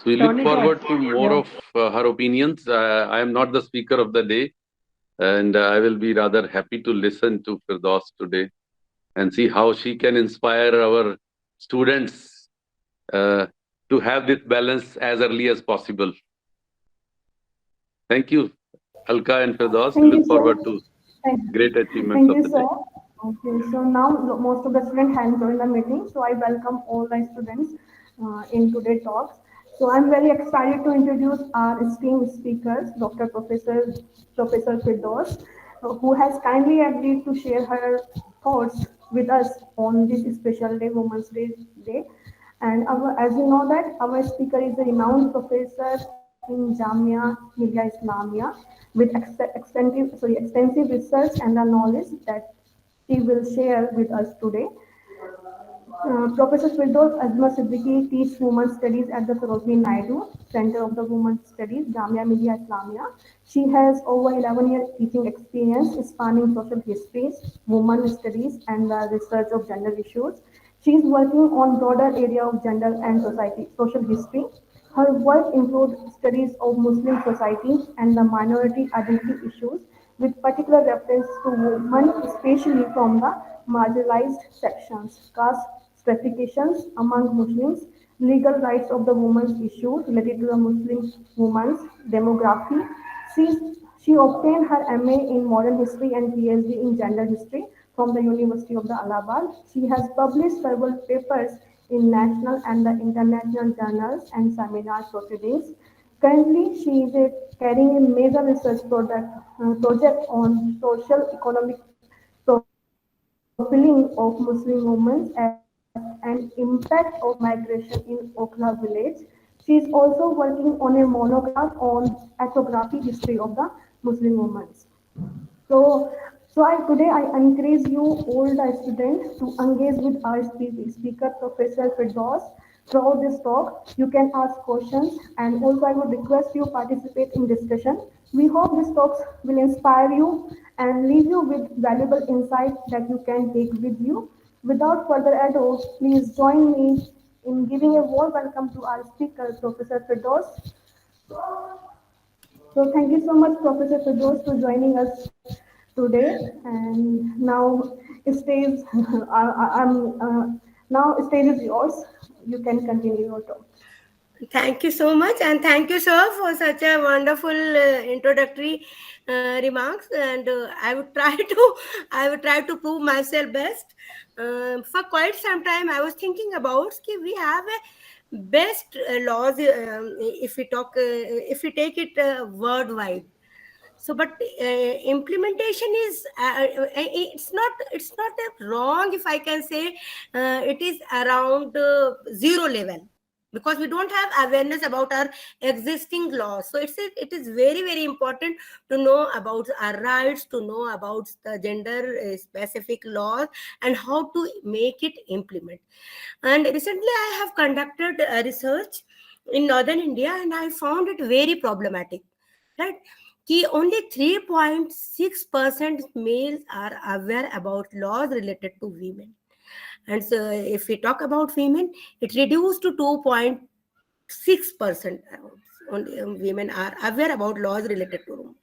So we look Turn it on. forward to more Yeah. of her opinions. I am not the speaker of the day, and I will be rather happy to listen to Firdaus today and see how she can inspire our students uh, to have this balance as early as possible. Thank you, Alka and Firdaus. We Thank you, look sir. forward to Thank, great achievements thank of you, the sir. day. Okay, so now most of the students have joined the meeting, so I welcome all the students in today's talks. So I'm very excited to introduce our esteemed speakers, Professor Firdaus, who has kindly agreed to share her thoughts with us on this special day, Women's Day. And as you know that our speaker is a renowned professor in Jamia, Millia, Islamia, with extensive research and the knowledge that he will share with us today. Professor Firdous Azmat Siddiqui teaches Women's Studies at the Sarojini Naidu Center of the Women's Studies, Jamia Millia Islamia. She has over 11 years teaching experience spanning social histories, women studies, and the research of gender issues. She is working on broader area of gender and social history. Her work includes studies of Muslim society and the minority identity issues, with particular reference to women, especially from the marginalized sections, caste stratifications among Muslims, legal rights of the women's issue related to the Muslim women's demography. She obtained her MA in modern history and PhD in gender history from the University of the Allahabad. She has published several papers in national and the international journals and seminar proceedings. Currently, she is carrying a major project on social economic profiling of Muslim women as an impact of migration in Okla village. She is also working on a monograph on ethnography history of the Muslim women. So, today I encourage you all the students to engage with our speaker, Professor Firdaus. Throughout this talk, you can ask questions, and also I would request you participate in discussion. We hope these talks will inspire you and leave you with valuable insight that you can take with you. Without further ado, please join me in giving a warm welcome to our speaker, Professor Firdaus. So thank you so much, Professor Firdous, for joining us today. And now stage, now stage is yours. You can continue your talk. Thank you so much, and thank you, sir, for such a wonderful introductory remarks. And I would try to prove myself best. For quite some time, I was thinking about कि we have a best laws if we talk if we take it worldwide. So but implementation is it's not wrong if I can say it is around zero level, because we don't have awareness about our existing laws. So it is very very important to know about our rights, to know about the gender specific laws, and how to make it implement. And recently I have conducted research in northern India, and I found it very problematic, right? कि only 3.6% males are aware about laws related to women. And so if we talk about women, it reduced to 2.6%. Only women are aware about laws related to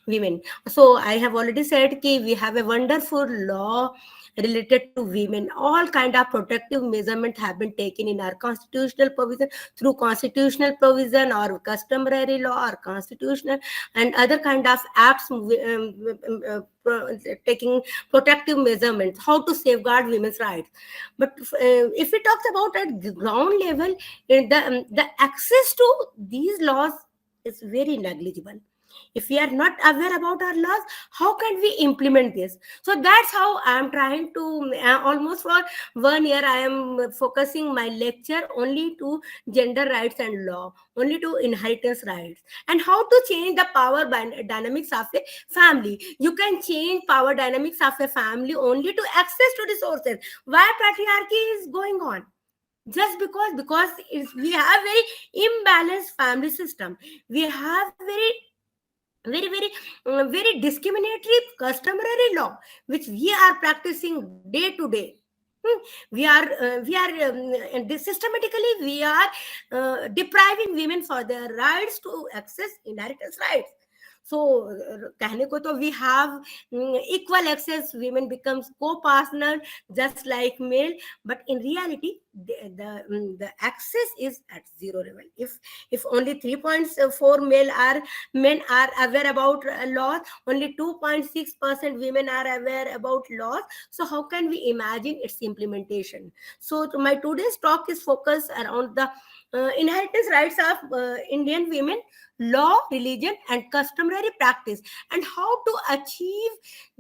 women. So I have already said that we have a wonderful law related to women. All kind of protective measurements have been taken in our constitutional provision, through constitutional provision or customary law or constitutional and other kind of acts, taking protective measurements, how to safeguard women's rights. But if we talk about at the ground level, the access to these laws is very negligible. If we are not aware about our laws, how can we implement this? So that's how I am trying to almost for 1 year I am focusing my lecture only to gender rights and law, only to inheritance rights, and how to change the power dynamics of a family. You can change power dynamics of a family only to access to resources. Why patriarchy is going on? Just because we have very imbalanced family system. We have very discriminatory customary law which we are practicing day to day. And systematically we are depriving women for their rights to access inheritance rights. So कहने को तो we have equal access, women becomes co-partner just like male, but in reality the access is at zero level. If only 3.4 men are aware about laws, only 2.6% women are aware about laws, so how can we imagine its implementation? So my today's talk is focused around the inheritance rights of Indian women, law, religion, and customary practice, and how to achieve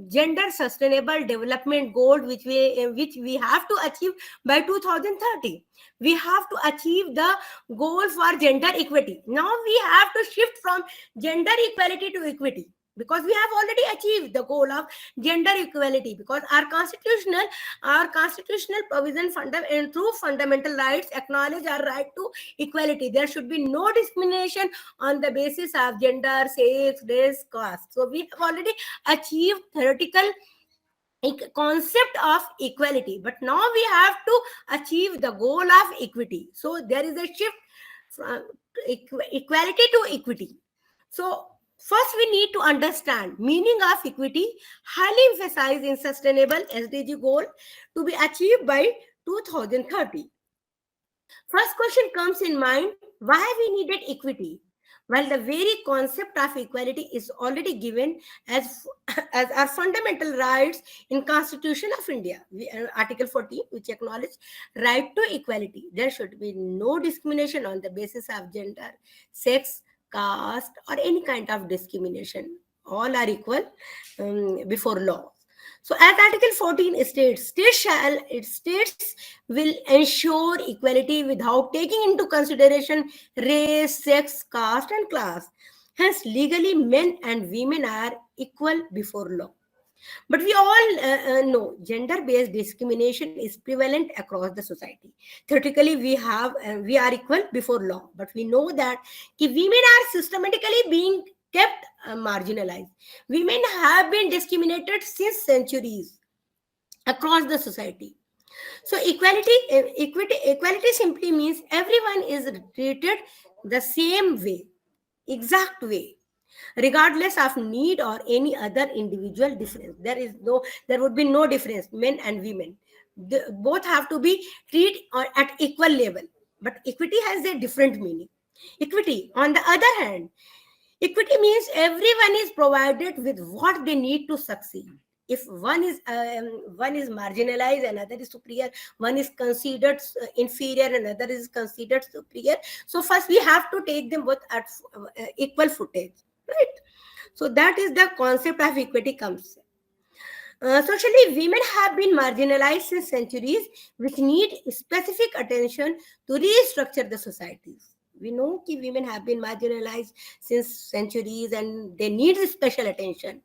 gender sustainable development goal, which we have to achieve by 2030. We have to achieve the goal for gender equity. Now we have to shift from gender equality to equity, because we have already achieved the goal of gender equality, because our constitutional provision and through fundamental rights acknowledge our right to equality. There should be no discrimination on the basis of gender, sex, race, caste. So we have already achieved theoretical concept of equality, but now we have to achieve the goal of equity. So there is a shift from equality to equity. So first we need to understand meaning of equity, highly emphasized in sustainable SDG goal to be achieved by 2030. First question comes in mind, why we needed equity? While the very concept of equality is already given as, as our fundamental rights in Constitution of India, Article 14, which acknowledges right to equality. There should be no discrimination on the basis of gender, sex, caste, or any kind of discrimination. All are equal before law. So as Article 14 states, states will ensure equality without taking into consideration race, sex, caste, and class. Hence, legally, men and women are equal before law. But we all know gender-based discrimination is prevalent across the society. Theoretically, we are equal before law, but we know that women are systematically being kept marginalized. Women have been discriminated since centuries across the society. So equality simply means everyone is treated the same way, exact way, regardless of need or any other individual difference. There would be no difference, men and women. Both have to be treated at equal level. But equity has a different meaning. Equity, on the other hand, equity means everyone is provided with what they need to succeed. If one is marginalized, another is superior, one is considered inferior, another is considered superior. So first we have to take them both at equal footage, right? So that is the concept of equity comes. Socially, women have been marginalized since centuries, which need specific attention to restructure the societies. We know that women have been marginalized since centuries and they need special attention.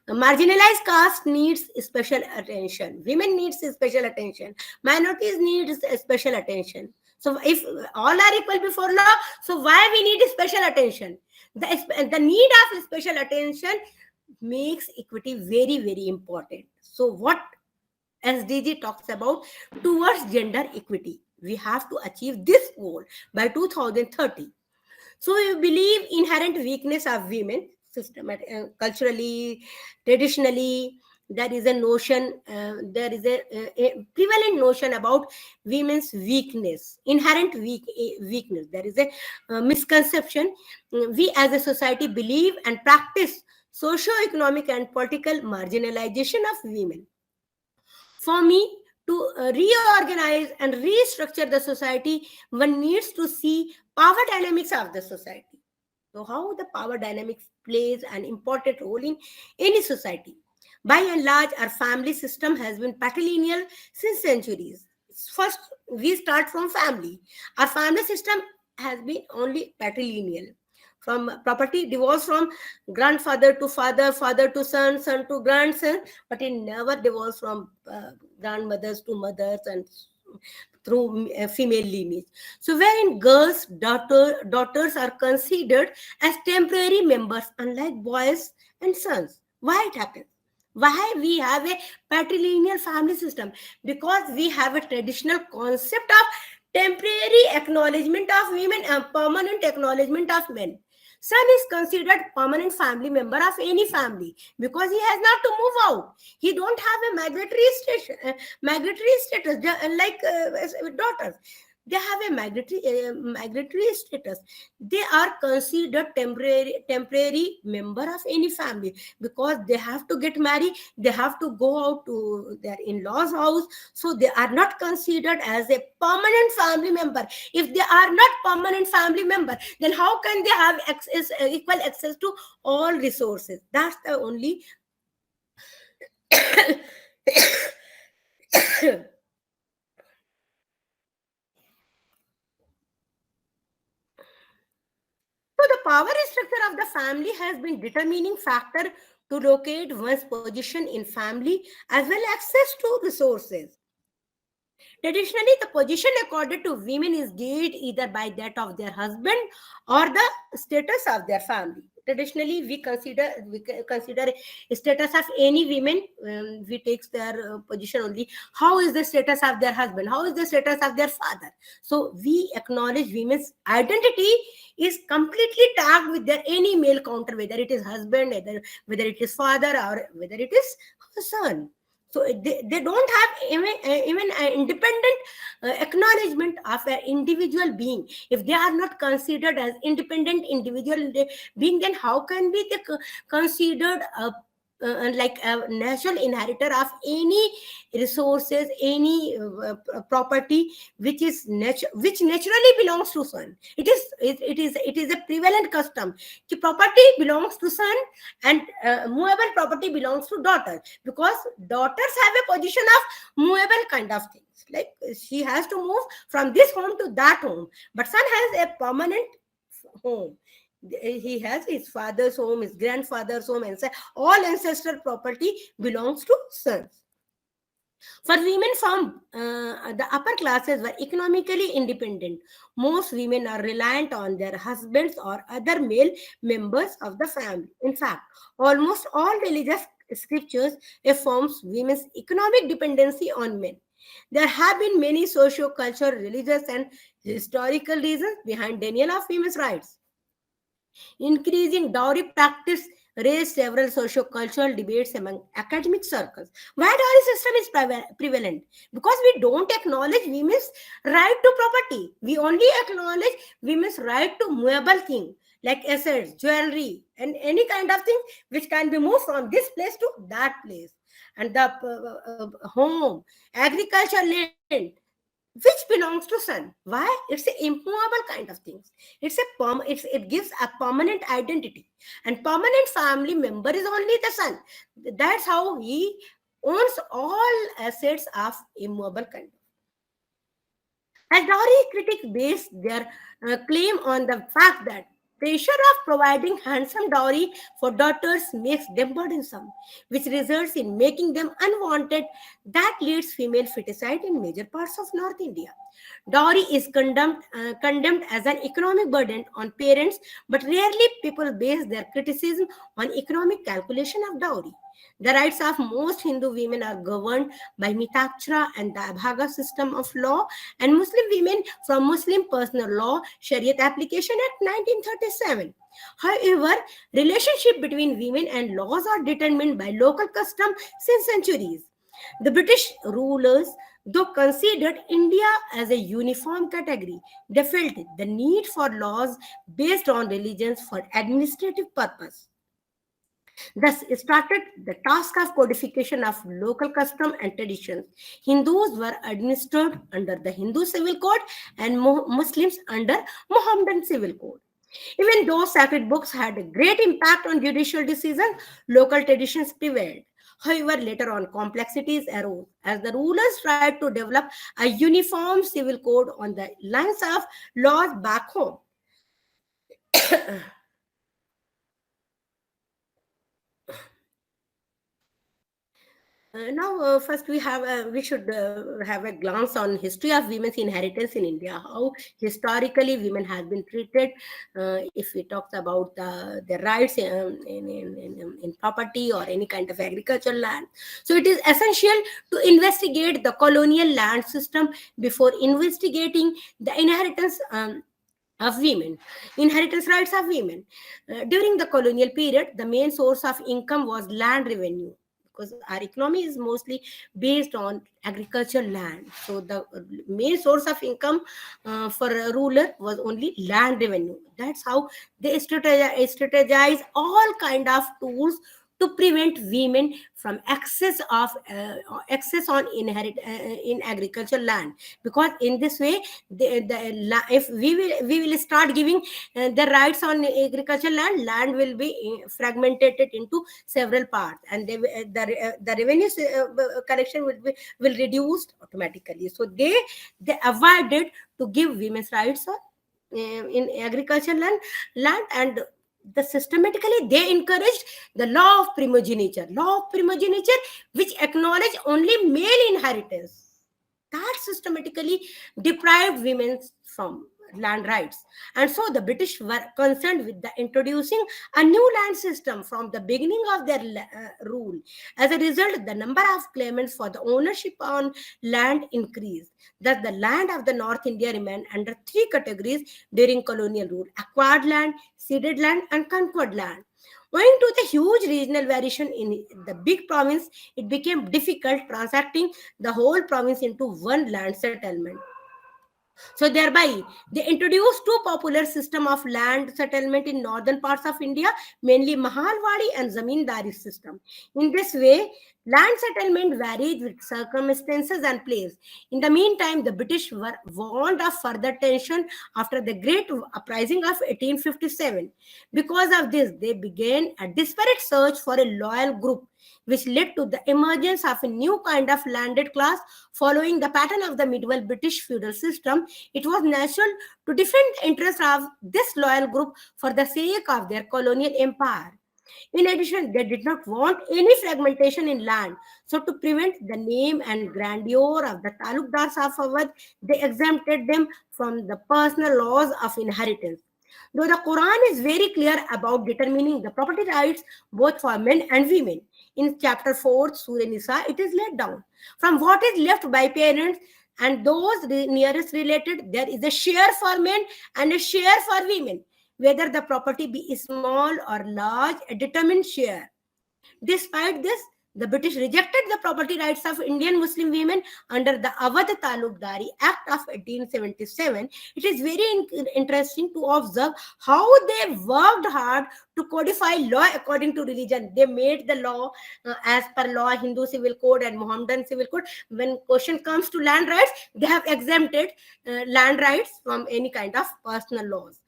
A marginalized caste needs special attention. Women needs special attention. Minorities need special attention. So if all are equal before law, so why we need special attention? The need of special attention makes equity very, very important. So what SDG talks about towards gender equity, we have to achieve this goal by 2030. So we believe inherent weakness of women, culturally, traditionally, there is a notion, there is a prevalent notion about women's weakness, inherent weakness. There is a misconception. We as a society believe and practice socio-economic and political marginalization of women. For me, to reorganize and restructure the society, one needs to see power dynamics of the society. So how the power dynamics plays an important role in any society. By and large, our family system has been patrilineal since centuries. First, we start from family. Our family system has been only patrilineal. From property divorce from grandfather to father, father to son, son to grandson, but it never divorced from grandmothers to mothers and through female lineage. So wherein daughters are considered as temporary members, unlike boys and sons. Why it happens? Why we have a patrilineal family system? Because we have a traditional concept of temporary acknowledgement of women and permanent acknowledgement of men. Son is considered permanent family member of any family because he has not to move out. He don't have a migratory status like daughters. They have a migratory status. They are considered temporary member of any family because they have to get married, they have to go out to their in-laws house, so they are not considered as a permanent family member. If they are not permanent family member, then how can they have equal access to all resources? That's the only so the power structure of the family has been determining factor to locate one's position in family as well access to resources. Traditionally, the position accorded to women is gauged either by that of their husband or the status of their family. Traditionally, we consider status of any women. We takes their position only. How is the status of their husband? How is the status of their father? So we acknowledge women's identity is completely tagged with their any male counter, whether it is husband, whether it is father, or whether it is son. So they don't have even an independent acknowledgement of an individual being. If they are not considered as independent individual being, then how can be they considered like a natural inheritor of any resources, any property which naturally belongs to son? It is a prevalent custom. The property belongs to son, and movable property belongs to daughter, because daughters have a position of movable kind of things, like she has to move from this home to that home, but son has a permanent home. He has his father's home, his grandfather's home, and all ancestral property belongs to sons. For women from the upper classes were economically independent. Most women are reliant on their husbands or other male members of the family. In fact, almost all religious scriptures affirms women's economic dependency on men. There have been many socio-cultural, religious, and historical reasons behind denial of women's rights. Increasing dowry practice raised several socio-cultural debates among academic circles. Why dowry system is prevalent? Because we don't acknowledge women's right to property. We only acknowledge women's right to movable thing like assets, jewelry, and any kind of thing which can be moved from this place to that place. And the home, agriculture land, which belongs to son. Why? It's a immovable kind of things. It gives a permanent identity, and permanent family member is only the son. That's how he owns all assets of immovable kind. As dowry critics base their claim on the fact that pressure of providing handsome dowry for daughters makes them burdensome, which results in making them unwanted. That leads female feticide in major parts of North India. Dowry is condemned as an economic burden on parents, but rarely people base their criticism on economic calculation of dowry. The rights of most Hindu women are governed by Mitachra and the Abhaga system of law, and Muslim women from Muslim personal law Shariat Application Act 1937. However, relationship between women and laws are determined by local custom since centuries. The British rulers, though considered India as a uniform category, they felt the need for laws based on religions for administrative purpose. Thus started the task of codification of local custom and traditions. Hindus were administered under the Hindu Civil Code and Muslims under Mohammedan Civil Code. Even though sacred books had a great impact on judicial decisions, local traditions prevailed. However, later on, complexities arose as the rulers tried to develop a uniform civil code on the lines of laws back home. Now, first we should have a glance on history of women's inheritance in India. How historically women have been treated. If we talk about the rights in property or any kind of agricultural land, so it is essential to investigate the colonial land system before investigating the inheritance. Of women, inheritance rights of women. During the colonial period, the main source of income was land revenue, because our economy is mostly based on agricultural land. So the main source of income for a ruler was only land revenue. That's how they strategize all kind of tools to prevent women from access on in agricultural land, because in this way if we will start giving the rights on agricultural land will be fragmented into several parts, and the revenue collection will reduced automatically. So they avoided to give women's rights in agricultural land, and the systematically they encouraged the law of primogeniture, which acknowledge only male inheritance, that systematically deprived women from land rights. And so the British were concerned with the introducing a new land system from the beginning of their rule. As a result, the number of claimants for the ownership on land increased. Thus, the land of the North India remained under three categories during colonial rule: acquired land, ceded land, and conquered land. Owing to the huge regional variation in the big province, it became difficult transacting the whole province into one land settlement. So thereby, they introduced two popular system of land settlement in northern parts of India, mainly Mahalwadi and Zamindari system. In this way, land settlement varied with circumstances and place. In the meantime, the British were warned of further tension after the Great Uprising of 1857. Because of this, they began a desperate search for a loyal group, which led to the emergence of a new kind of landed class following the pattern of the medieval British feudal system. It was natural to defend the interests of this loyal group for the sake of their colonial empire. In addition, they did not want any fragmentation in land. So, to prevent the name and grandeur of the talukdars of Awadh, they exempted them from the personal laws of inheritance. Though the Quran is very clear about determining the property rights both for men and women. In chapter 4, Surah Nisa, it is laid down. From what is left by parents and those nearest related, there is a share for men and a share for women. Whether the property be small or large, a determined share. Despite this, the British rejected the property rights of Indian Muslim women under the Awadh Talukdari Act of 1877. It is very interesting to observe how they worked hard to codify law according to religion. They made the law as per law, Hindu civil code and Mohammedan civil code. When question comes to land rights, they have exempted land rights from any kind of personal laws.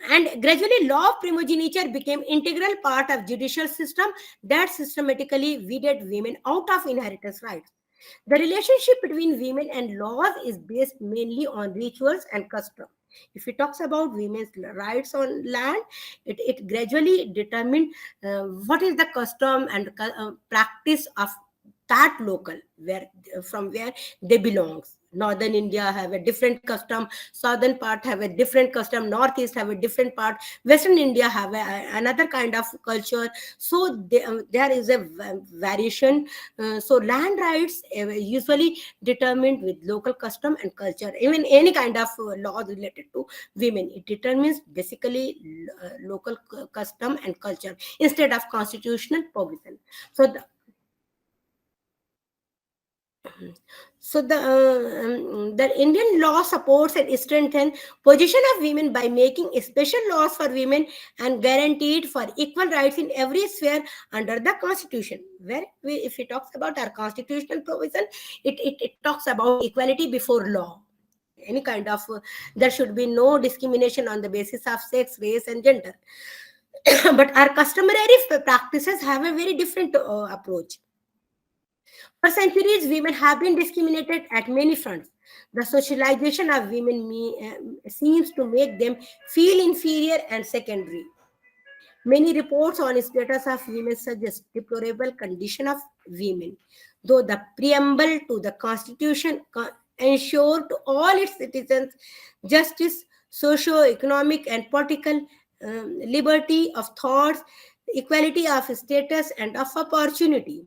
And gradually, law of primogeniture became integral part of judicial system that systematically weeded women out of inheritance rights. The relationship between women and laws is based mainly on rituals and custom. If it talks about women's rights on land, it gradually determined what is the custom and practice of that local where from where they belong. Northern India have a different custom, southern part have a different custom, northeast have a different part, western India have another kind of culture. So there is a variation. So land rights usually determined with local custom and culture. Even any kind of law related to women, it determines basically local custom and culture instead of constitutional provision. So the Indian law supports and strengthens position of women by making special laws for women and guaranteed for equal rights in every sphere under the Constitution. Where if it talks about our constitutional provision, it talks about equality before law. Any kind of there should be no discrimination on the basis of sex, race, and gender. But our customary practices have a very different approach. For centuries, women have been discriminated at many fronts. The socialization of women seems to make them feel inferior and secondary. Many reports on status of women suggest deplorable condition of women, though the preamble to the Constitution ensure to all its citizens justice, socio-economic and political liberty of thoughts, equality of status and of opportunity.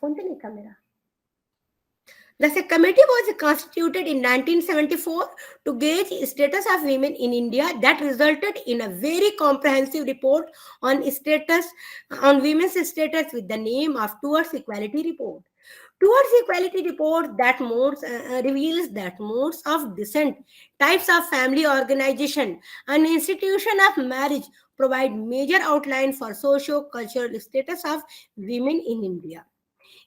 Phone नहीं था मेरा. Thus, a committee was constituted in 1974 to gauge status of women in India that resulted in a very comprehensive report on women's status with the name of Towards Equality Report. Towards Equality Report that reveals that modes of descent, types of family organization, and institution of marriage provide major outline for socio-cultural status of women in India.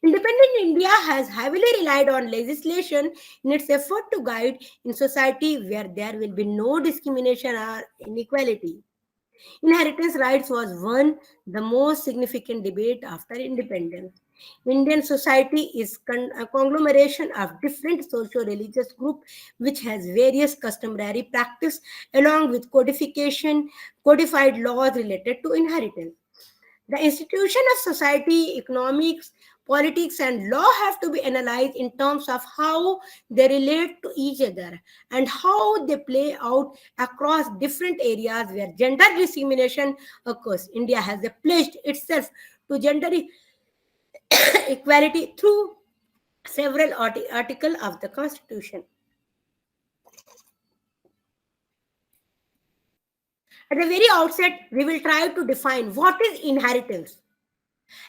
Independent India has heavily relied on legislation in its effort to guide in society where there will be no discrimination or inequality. Inheritance rights was one the most significant debate after independence. Indian society is a conglomeration of different socio-religious groups which has various customary practice along with codified laws related to inheritance. The institution of society, economics, politics, and law have to be analyzed in terms of how they relate to each other and how they play out across different areas where gender discrimination occurs. India has pledged itself to gender equality through several articles of the Constitution. At the very outset, we will try to define what is inheritance.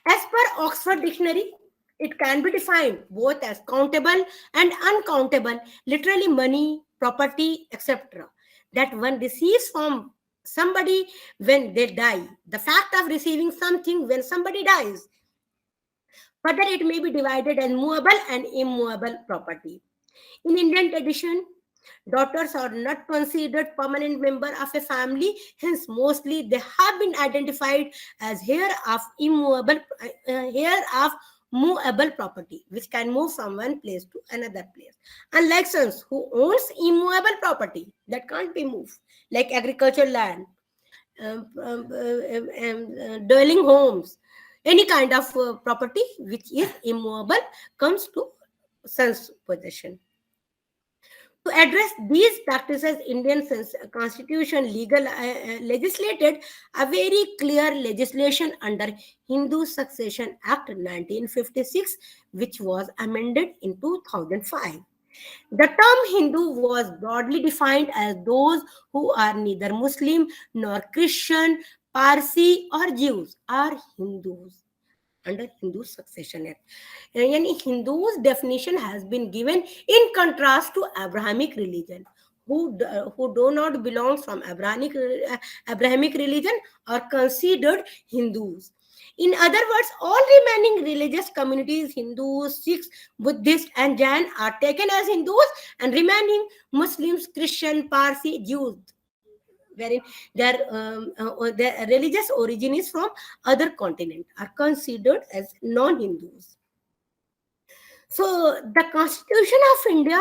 As per Oxford Dictionary, it can be defined both as countable and uncountable, literally money, property, etc., that one receives from somebody when they die. The fact of receiving something when somebody dies. Further, it may be divided as movable and immovable property. In Indian tradition, daughters are not considered permanent member of a family, hence mostly they have been identified as heir of movable property, which can move from one place to another place. Unlike sons who owns immovable property that can't be moved, like agricultural land, dwelling homes, any kind of property which is immovable comes to son's possession. To address these practices, Indian Constitution legislated a very clear legislation under Hindu Succession Act 1956, which was amended in 2005. The term Hindu was broadly defined as those who are neither Muslim nor Christian, Parsi or Jews are Hindus under Hindu Succession Act. Yani Hindu's definition has been given in contrast to Abrahamic religion. Who do not belong from Abrahamic religion are considered Hindus. In other words, all remaining religious communities, Hindus, Sikhs, Buddhists, and Jain, are taken as Hindus, and remaining Muslims, Christian, Parsi, Jews, wherein their religious origin is from other continent, are considered as non-Hindus. So the Constitution of India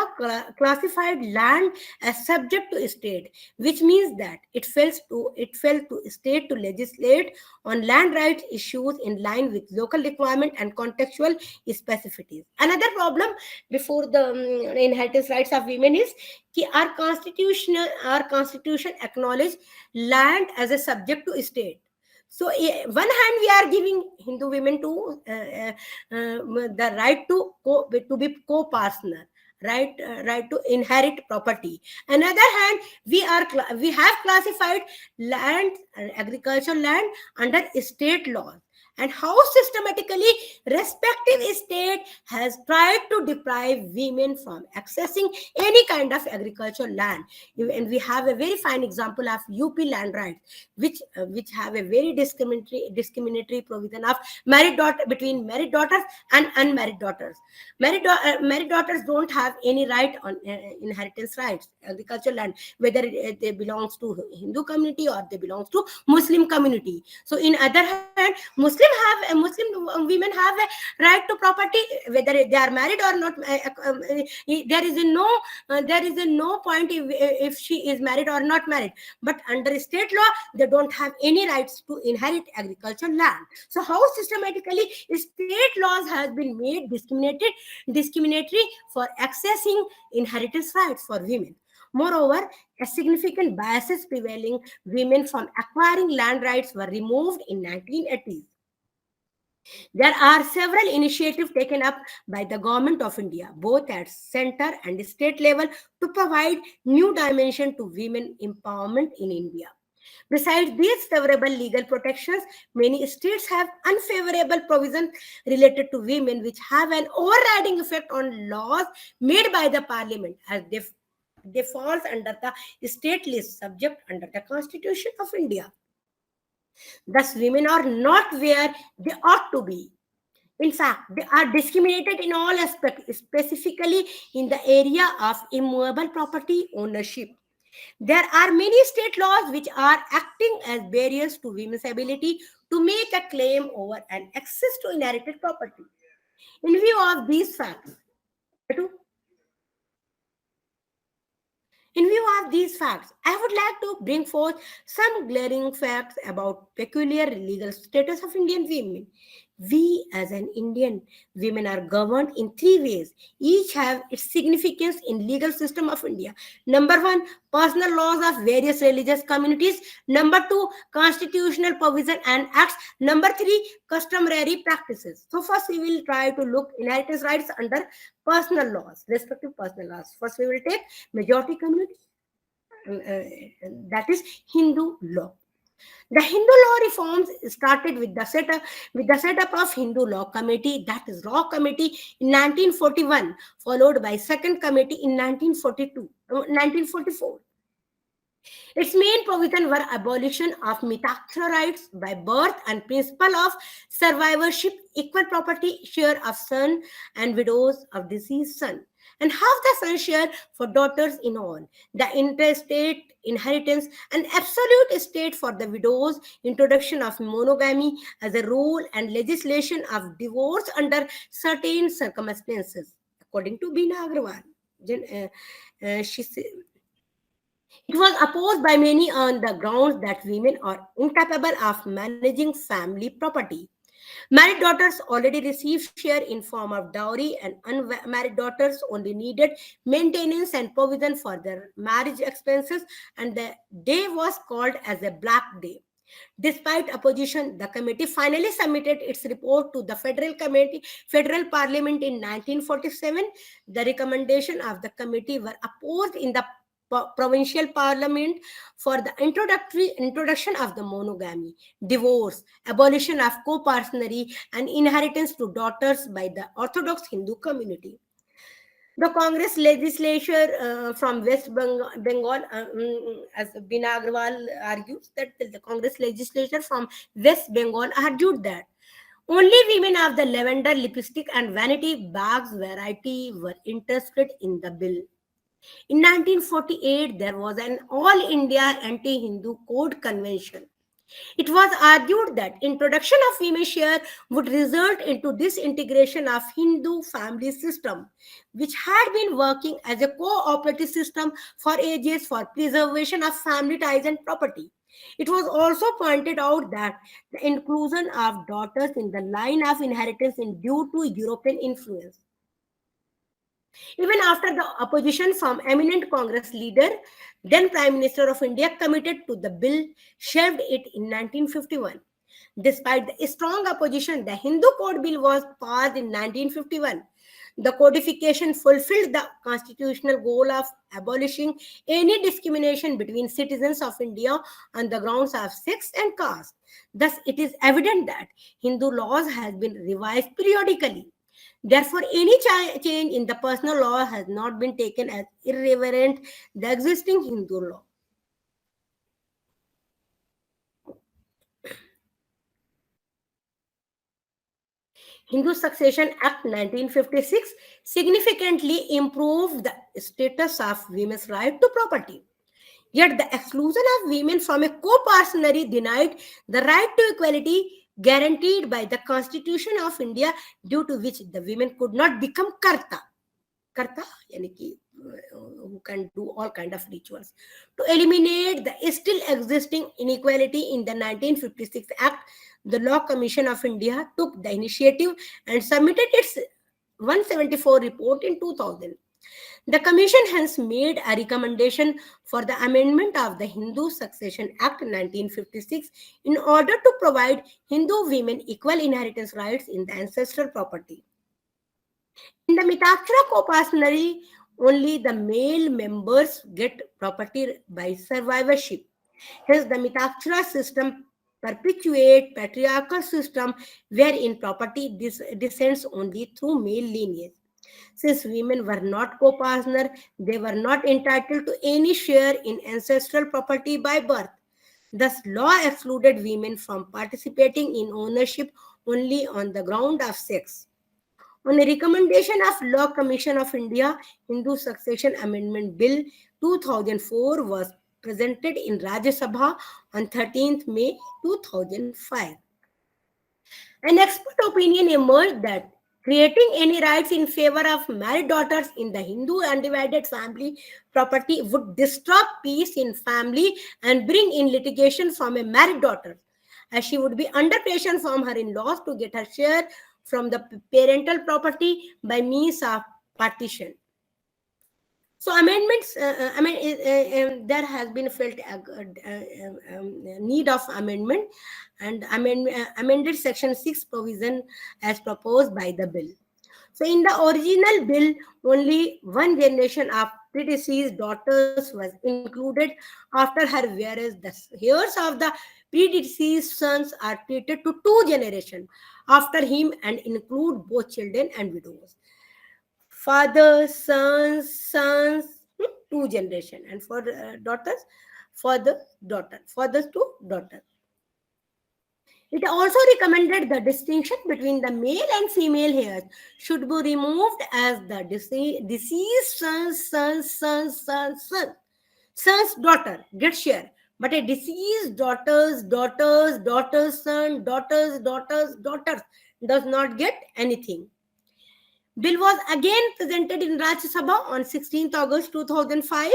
classified land as subject to state, which means that it fell to state to legislate on land rights issues in line with local requirement and contextual specificities. Another problem before the inheritance rights of women is that our constitution acknowledge land as a subject to state. So, one hand we are giving Hindu women to the right to be co-partner, right to inherit property. Another hand, we have classified land, agricultural land, under state laws, and how systematically respective state has tried to deprive women from accessing any kind of agricultural land. And we have a very fine example of UP land rights, which have a very discriminatory provision of between married daughters and unmarried daughters. Married daughters don't have any right on inheritance rights, agricultural land, whether they belongs to Hindu community or they belongs to Muslim community. So in other hand, Muslim Muslim women have a right to property, whether they are married or not. There is a no point if she is married or not married. But under state law, they don't have any rights to inherit agricultural land. So how systematically state laws has been made discriminatory for accessing inheritance rights for women. Moreover, a significant biases prevailing women from acquiring land rights were removed in 1980s. There are several initiatives taken up by the Government of India, both at center and state level, to provide new dimension to women empowerment in India. Besides these favorable legal protections, many states have unfavorable provisions related to women which have an overriding effect on laws made by the parliament, as they fall under the state list subject under the Constitution of India. Thus, women are not where they ought to be. In fact, they are discriminated in all aspects, specifically in the area of immovable property ownership. There are many state laws which are acting as barriers to women's ability to make a claim over and access to inherited property. In view of these facts, I would like to bring forth some glaring facts about peculiar legal status of Indian women. We as an Indian women are governed in three ways. Each have its significance in legal system of India. Number one, personal laws of various religious communities. Number two, constitutional provision and acts. Number three, customary practices. So first we will try to look inheritance rights under personal laws, respective personal laws. First we will take majority community, that is Hindu law. The Hindu law reforms started with the setup of Hindu Law Committee, that is Law Committee, in 1941, followed by Second Committee in 1944. Its main provision were abolition of mitaksha rights by birth and principle of survivorship, equal property share of son and widows of deceased son, and half the son share for daughters in all, the interstate inheritance, and absolute estate for the widows, introduction of monogamy as a rule, and legislation of divorce under certain circumstances. According to Bina Agrawal, she said, it was opposed by many on the grounds that women are incapable of managing family property. Married daughters already received share in form of dowry, and unmarried daughters only needed maintenance and provision for their marriage expenses, and the day was called as a black day. Despite opposition, the committee finally submitted its report to the Federal Parliament in 1947. The recommendation of the committee were opposed in the provincial parliament for the introduction of the monogamy, divorce, abolition of co-partnership, and inheritance to daughters by the Orthodox Hindu community. The Congress legislature from West Bengal, as Bina Agrawal argues, that the Congress legislature from West Bengal argued that only women of the lavender lipstick and vanity bags variety were interested in the bill. In 1948, there was an All India Anti-Hindu Code Convention. It was argued that introduction of women share would result into disintegration of Hindu family system, which had been working as a cooperative system for ages for preservation of family ties and property. It was also pointed out that the inclusion of daughters in the line of inheritance is due to European influence. Even after the opposition from eminent Congress leader, then Prime Minister of India, committed to the bill, shelved it in 1951. Despite the strong opposition, the Hindu Code Bill was passed in 1951. The codification fulfilled the constitutional goal of abolishing any discrimination between citizens of India on the grounds of sex and caste. Thus, it is evident that Hindu laws have been revised periodically. Therefore, any change in the personal law has not been taken as irreverent the existing Hindu law. Hindu Succession Act 1956 significantly improved the status of women's right to property. Yet the exclusion of women from a co-partnership denied the right to equality guaranteed by the Constitution of India, due to which the women could not become karta. Karta, yani ki, who can do all kind of rituals. To eliminate the still existing inequality in the 1956 Act, the Law Commission of India took the initiative and submitted its 174 report in 2000. The Commission hence made a recommendation for the amendment of the Hindu Succession Act 1956 in order to provide Hindu women equal inheritance rights in the ancestral property. In the Mitakshara co-personary, only the male members get property by survivorship. Hence, the Mitakshara system perpetuate patriarchal system wherein property descends only through male lineage. Since women were not co-partner, they were not entitled to any share in ancestral property by birth. Thus, law excluded women from participating in ownership only on the ground of sex. On a recommendation of Law Commission of India, Hindu Succession Amendment Bill 2004 was presented in Rajya Sabha on 13th May 2005. An expert opinion emerged that creating any rights in favor of married daughters in the Hindu undivided family property would disturb peace in family and bring in litigation from a married daughter, as she would be under pressure from her in-laws to get her share from the parental property by means of partition. So amendments, there has been felt need of amendment, and amended Section 6 provision as proposed by the bill. So in the original bill, only one generation of predeceased daughters was included after her, whereas the heirs of the predeceased sons are treated to two generations after him and include both children and widows. Fathers, sons, two generation, and for daughters, fathers to daughter. It also recommended the distinction between the male and female heirs should be removed, as the deceased son's daughter gets share, but a deceased daughter's son, daughters does not get anything. Bill was again presented in Rajya Sabha on 16th August 2005.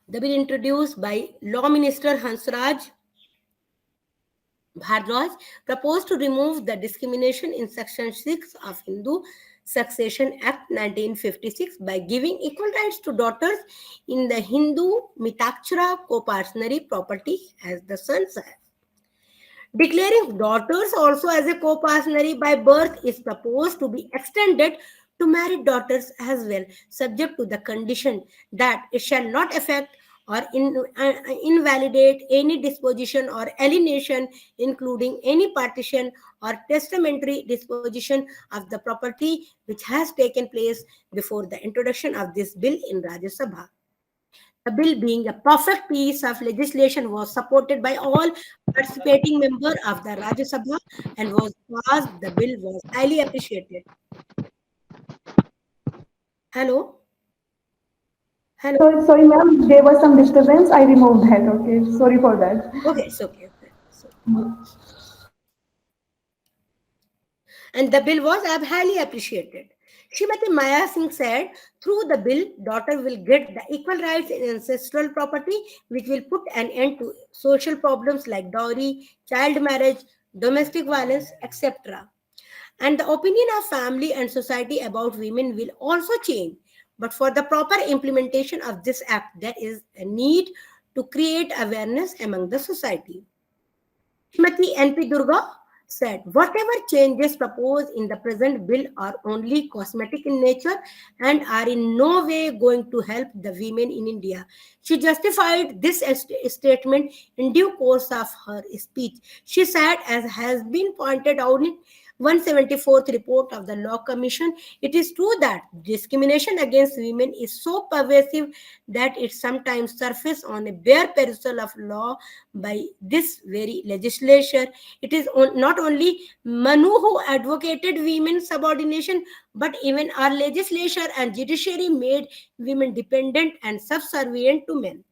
The bill introduced by Law Minister Hansraj Bhardwaj proposed to remove the discrimination in Section 6 of Hindu Succession Act 1956 by giving equal rights to daughters in the Hindu Mitakshara co-partnery property as the sons have. Declaring daughters also as a co-partnery by birth is proposed to be extended to married daughters as well, subject to the condition that it shall not affect or invalidate any disposition or alienation, including any partition or testamentary disposition of the property which has taken place before the introduction of this bill in Rajya Sabha. The bill, being a perfect piece of legislation, was supported by all participating members of the Rajya Sabha and was passed. The bill was highly appreciated. Hello? Hello? Sorry, ma'am, there was some disturbance. I removed that. Okay, sorry for that. Okay, it's okay. And the bill was highly appreciated. Srimati Maya Singh said, through the bill, daughter will get the equal rights in ancestral property, which will put an end to social problems like dowry, child marriage, domestic violence, etc. And the opinion of family and society about women will also change. But for the proper implementation of this act, there is a need to create awareness among the society. Srimati N.P. Durga said, whatever changes proposed in the present bill are only cosmetic in nature and are in no way going to help the women in India. She justified this statement in due course of her speech. She said, as has been pointed out, 174th report of the Law Commission, it is true that discrimination against women is so pervasive that it sometimes surfaces on a bare perusal of law by this very legislature. It is not only Manu who advocated women's subordination, but even our legislature and judiciary made women dependent and subservient to men.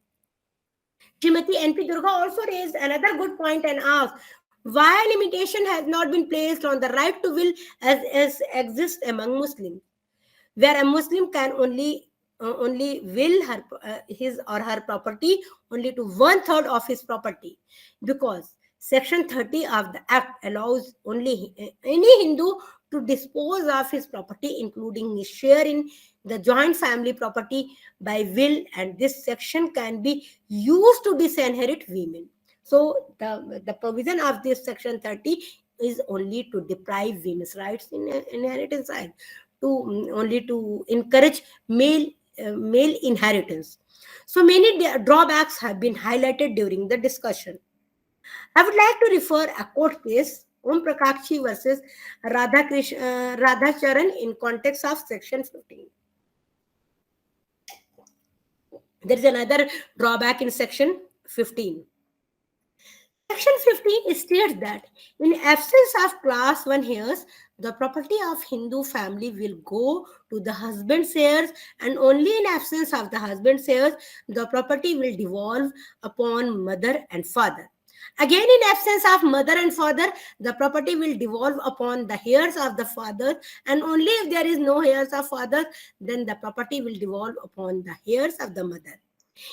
Srimati N.P. Durga also raised another good point and asked why limitation has not been placed on the right to will as exists among Muslims, where a Muslim can only will his or her property only to one third of his property, because Section 30 of the Act allows only any Hindu to dispose of his property, including his share in the joint family property, by will, and this section can be used to disinherit women. So the provision of this Section 30 is only to deprive women's rights in inheritance right, to only to encourage male inheritance. So many drawbacks have been highlighted during the discussion. I would like to refer a court case, Om Prakakshi versus Radhacharan, in context of Section 15. There is another drawback in Section 15. Section 15 states that in absence of class 1 heirs, the property of Hindu family will go to the husband's heirs, and only in absence of the husband's heirs, the property will devolve upon mother and father. Again, in absence of mother and father, the property will devolve upon the heirs of the father, and only if there is no heirs of father, then the property will devolve upon the heirs of the mother.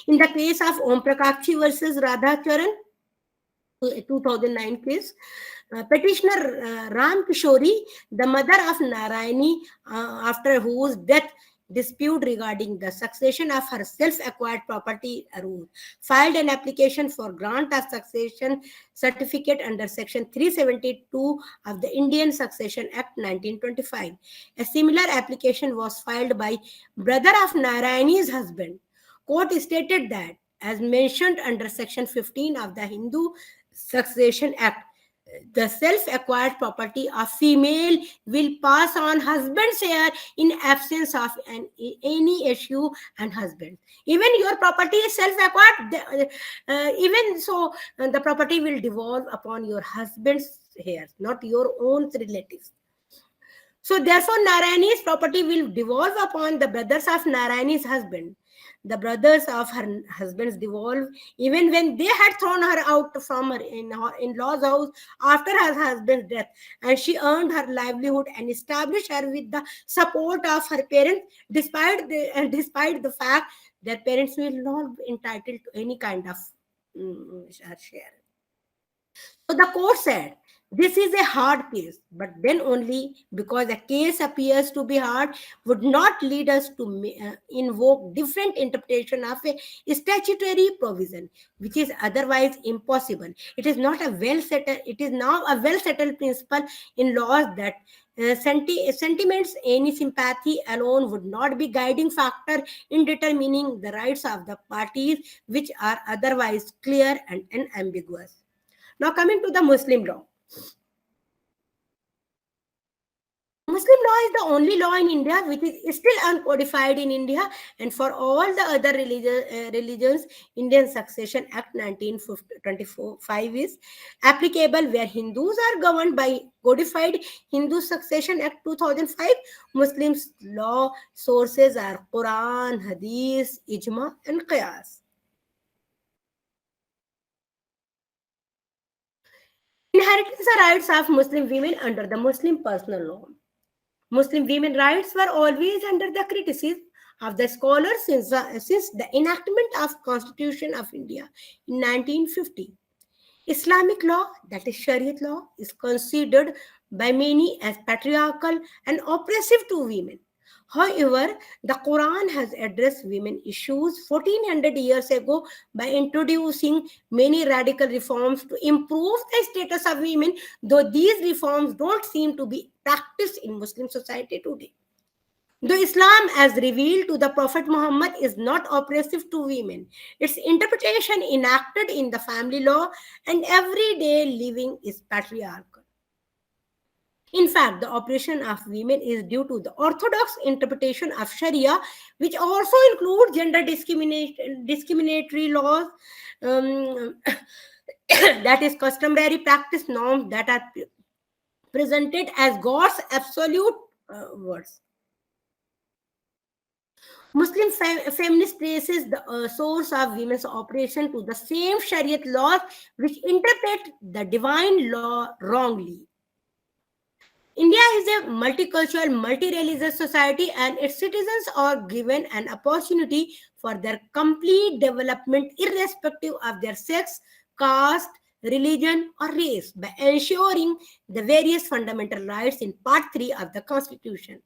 In the case of Om Prakakshi versus Radhacharan, 2009 case, petitioner Ram Kishori, the mother of Narayani, after whose death dispute regarding the succession of her self-acquired property arose, filed an application for grant of succession certificate under Section 372 of the Indian Succession Act 1925. A similar application was filed by brother of Narayani's husband. Court stated that, as mentioned under Section 15 of the Hindu Succession Act, the self-acquired property of female will pass on husband's heir in absence of any issue and husband. Even your property is self-acquired, even so, the property will devolve upon your husband's heirs, not your own relatives. So therefore, Narayani's property will devolve upon the brothers of Narayani's husband. The brothers of her husband's devolve even when they had thrown her out from her in-laws' house after her husband's death, and she earned her livelihood and established her with the support of her parents, despite the fact that parents will not be entitled to any kind of share. So the court said, this is a hard case, but then only because a case appears to be hard would not lead us to invoke different interpretation of a statutory provision, which is otherwise impossible. It is now a well settled principle in laws that sentiments, any sympathy alone would not be guiding factor in determining the rights of the parties, which are otherwise clear and unambiguous. Now coming to the Muslim law. Muslim law is the only law in India which is still uncodified in India, and for all the other religions, Indian Succession Act 1925 is applicable, where Hindus are governed by codified Hindu Succession Act 2005. Muslims law sources are Quran, Hadith, Ijma and Qiyas. Inheritance rights of Muslim women under the Muslim personal law. Muslim women rights were always under the criticism of the scholars since the enactment of Constitution of India in 1950. Islamic law, that is Shariat law, is considered by many as patriarchal and oppressive to women. However, the Quran has addressed women issues 1400 years ago by introducing many radical reforms to improve the status of women, though these reforms don't seem to be practiced in Muslim society today. Though Islam, as revealed to the Prophet Muhammad, is not oppressive to women, its interpretation enacted in the family law and everyday living is patriarchal. In fact, the oppression of women is due to the orthodox interpretation of Sharia, which also includes gender discriminatory laws, um, that is, customary practice norms that are presented as God's absolute words. Muslim feminist traces the source of women's oppression to the same Shariat laws which interpret the divine law wrongly. India is a multicultural, multi-religious society, and its citizens are given an opportunity for their complete development irrespective of their sex, caste, religion, or race by ensuring the various fundamental rights in Part 3 of the Constitution.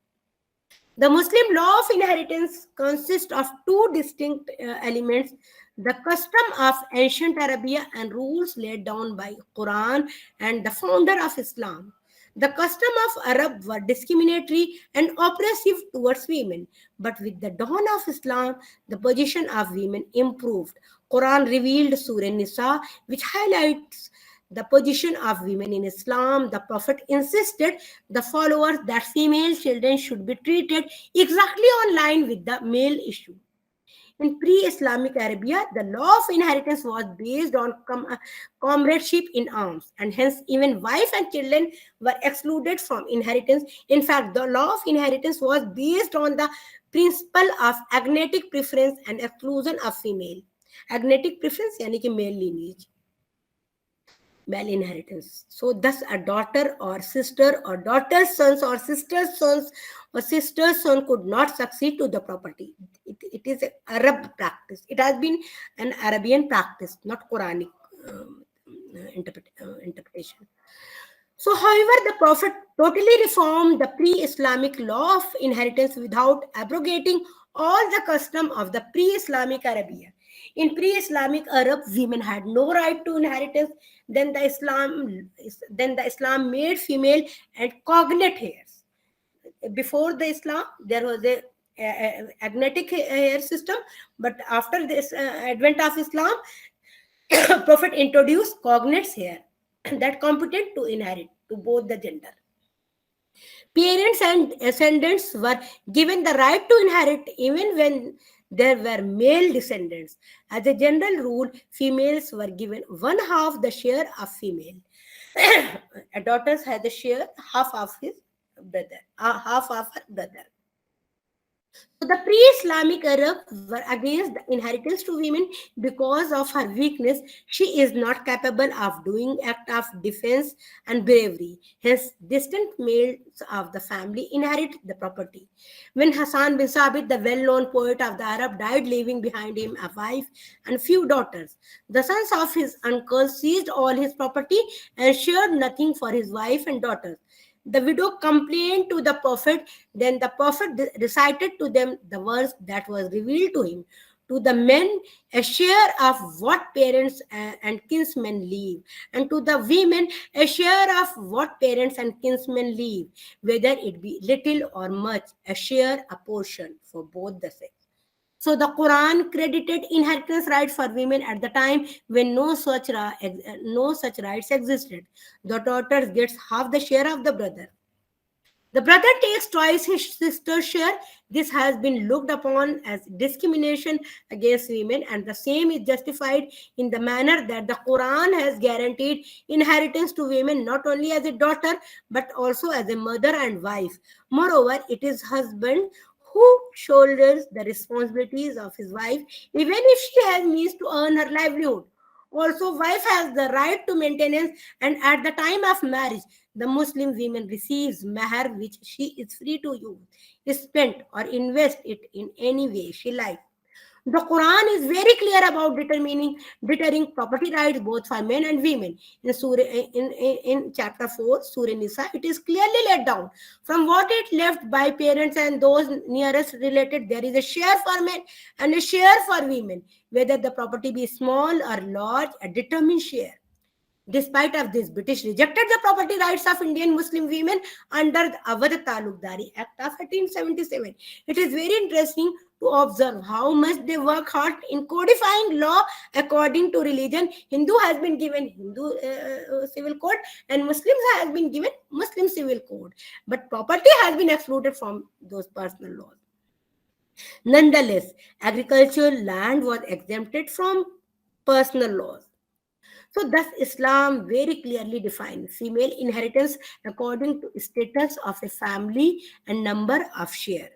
The Muslim law of inheritance consists of two distinct elements: the custom of ancient Arabia and rules laid down by Quran and the founder of Islam. The custom of Arab were discriminatory and oppressive towards women, but with the dawn of Islam, the position of women improved. Quran revealed Surah Nisa, which highlights the position of women in Islam. The Prophet insisted the followers that female children should be treated exactly on line with the male issue. In pre-Islamic Arabia, the law of inheritance was based on comradeship in arms, and hence even wife and children were excluded from inheritance. In fact, the law of inheritance was based on the principle of agnatic preference and exclusion of female. Agnatic preference यानी कि male lineage, male inheritance. So thus a daughter or sister or daughter's sons or sister's sons or sister's son could not succeed to the property. It is an Arab practice. It has been an Arabian practice, not Quranic interpretation. So, however, the Prophet totally reformed the pre-Islamic law of inheritance without abrogating all the custom of the pre-Islamic Arabia. In pre-Islamic Arab, women had no right to inheritance. Then the Islam made female and cognate heirs. Before the Islam, there was a agnatic heir system, but after this advent of Islam, Prophet introduced cognates heir that competent to inherit to both the gender. Parents and ascendants were given the right to inherit even when there were male descendants. As a general rule, females were given one half the share of female. A daughter had the share half of his brother, half of her brother. So the pre-Islamic Arab were against the inheritance to women because of her weakness. She is not capable of doing act of defense and bravery. Hence, distant males of the family inherit the property. When Hassan bin Sabit, the well-known poet of the Arab, died, leaving behind him a wife and few daughters, the sons of his uncle seized all his property and shared nothing for his wife and daughters. The widow complained to the Prophet. Then the Prophet recited to them the verse that was revealed to him. To the men, a share of what parents and kinsmen leave, and to the women, a share of what parents and kinsmen leave, whether it be little or much, a share, a portion for both the sex. So the Quran credited inheritance rights for women at the time when no such rights existed. The daughter gets half the share of the brother. The brother takes twice his sister's share. This has been looked upon as discrimination against women, and the same is justified in the manner that the Quran has guaranteed inheritance to women not only as a daughter but also as a mother and wife. Moreover, it is husband who shoulders the responsibilities of his wife, even if she has means to earn her livelihood. Also, wife has the right to maintenance, and at the time of marriage, the Muslim woman receives mahar, which she is free to use, spend, or invest it in any way she likes. The Quran is very clear about deterring property rights both for men and women. In chapter 4, Surah Nisa, it is clearly laid down. From what it left by parents and those nearest related, there is a share for men and a share for women. Whether the property be small or large, a determined share. Despite of this, British rejected the property rights of Indian Muslim women under the Awadh Talukdari Act of 1877. It is very interesting to observe how much they work hard in codifying law according to religion. Hindu has been given Hindu civil code, and Muslims has been given Muslim civil code. But property has been excluded from those personal laws. Nonetheless, agricultural land was exempted from personal laws. So, thus, Islam very clearly defines female inheritance according to status of a family and number of share.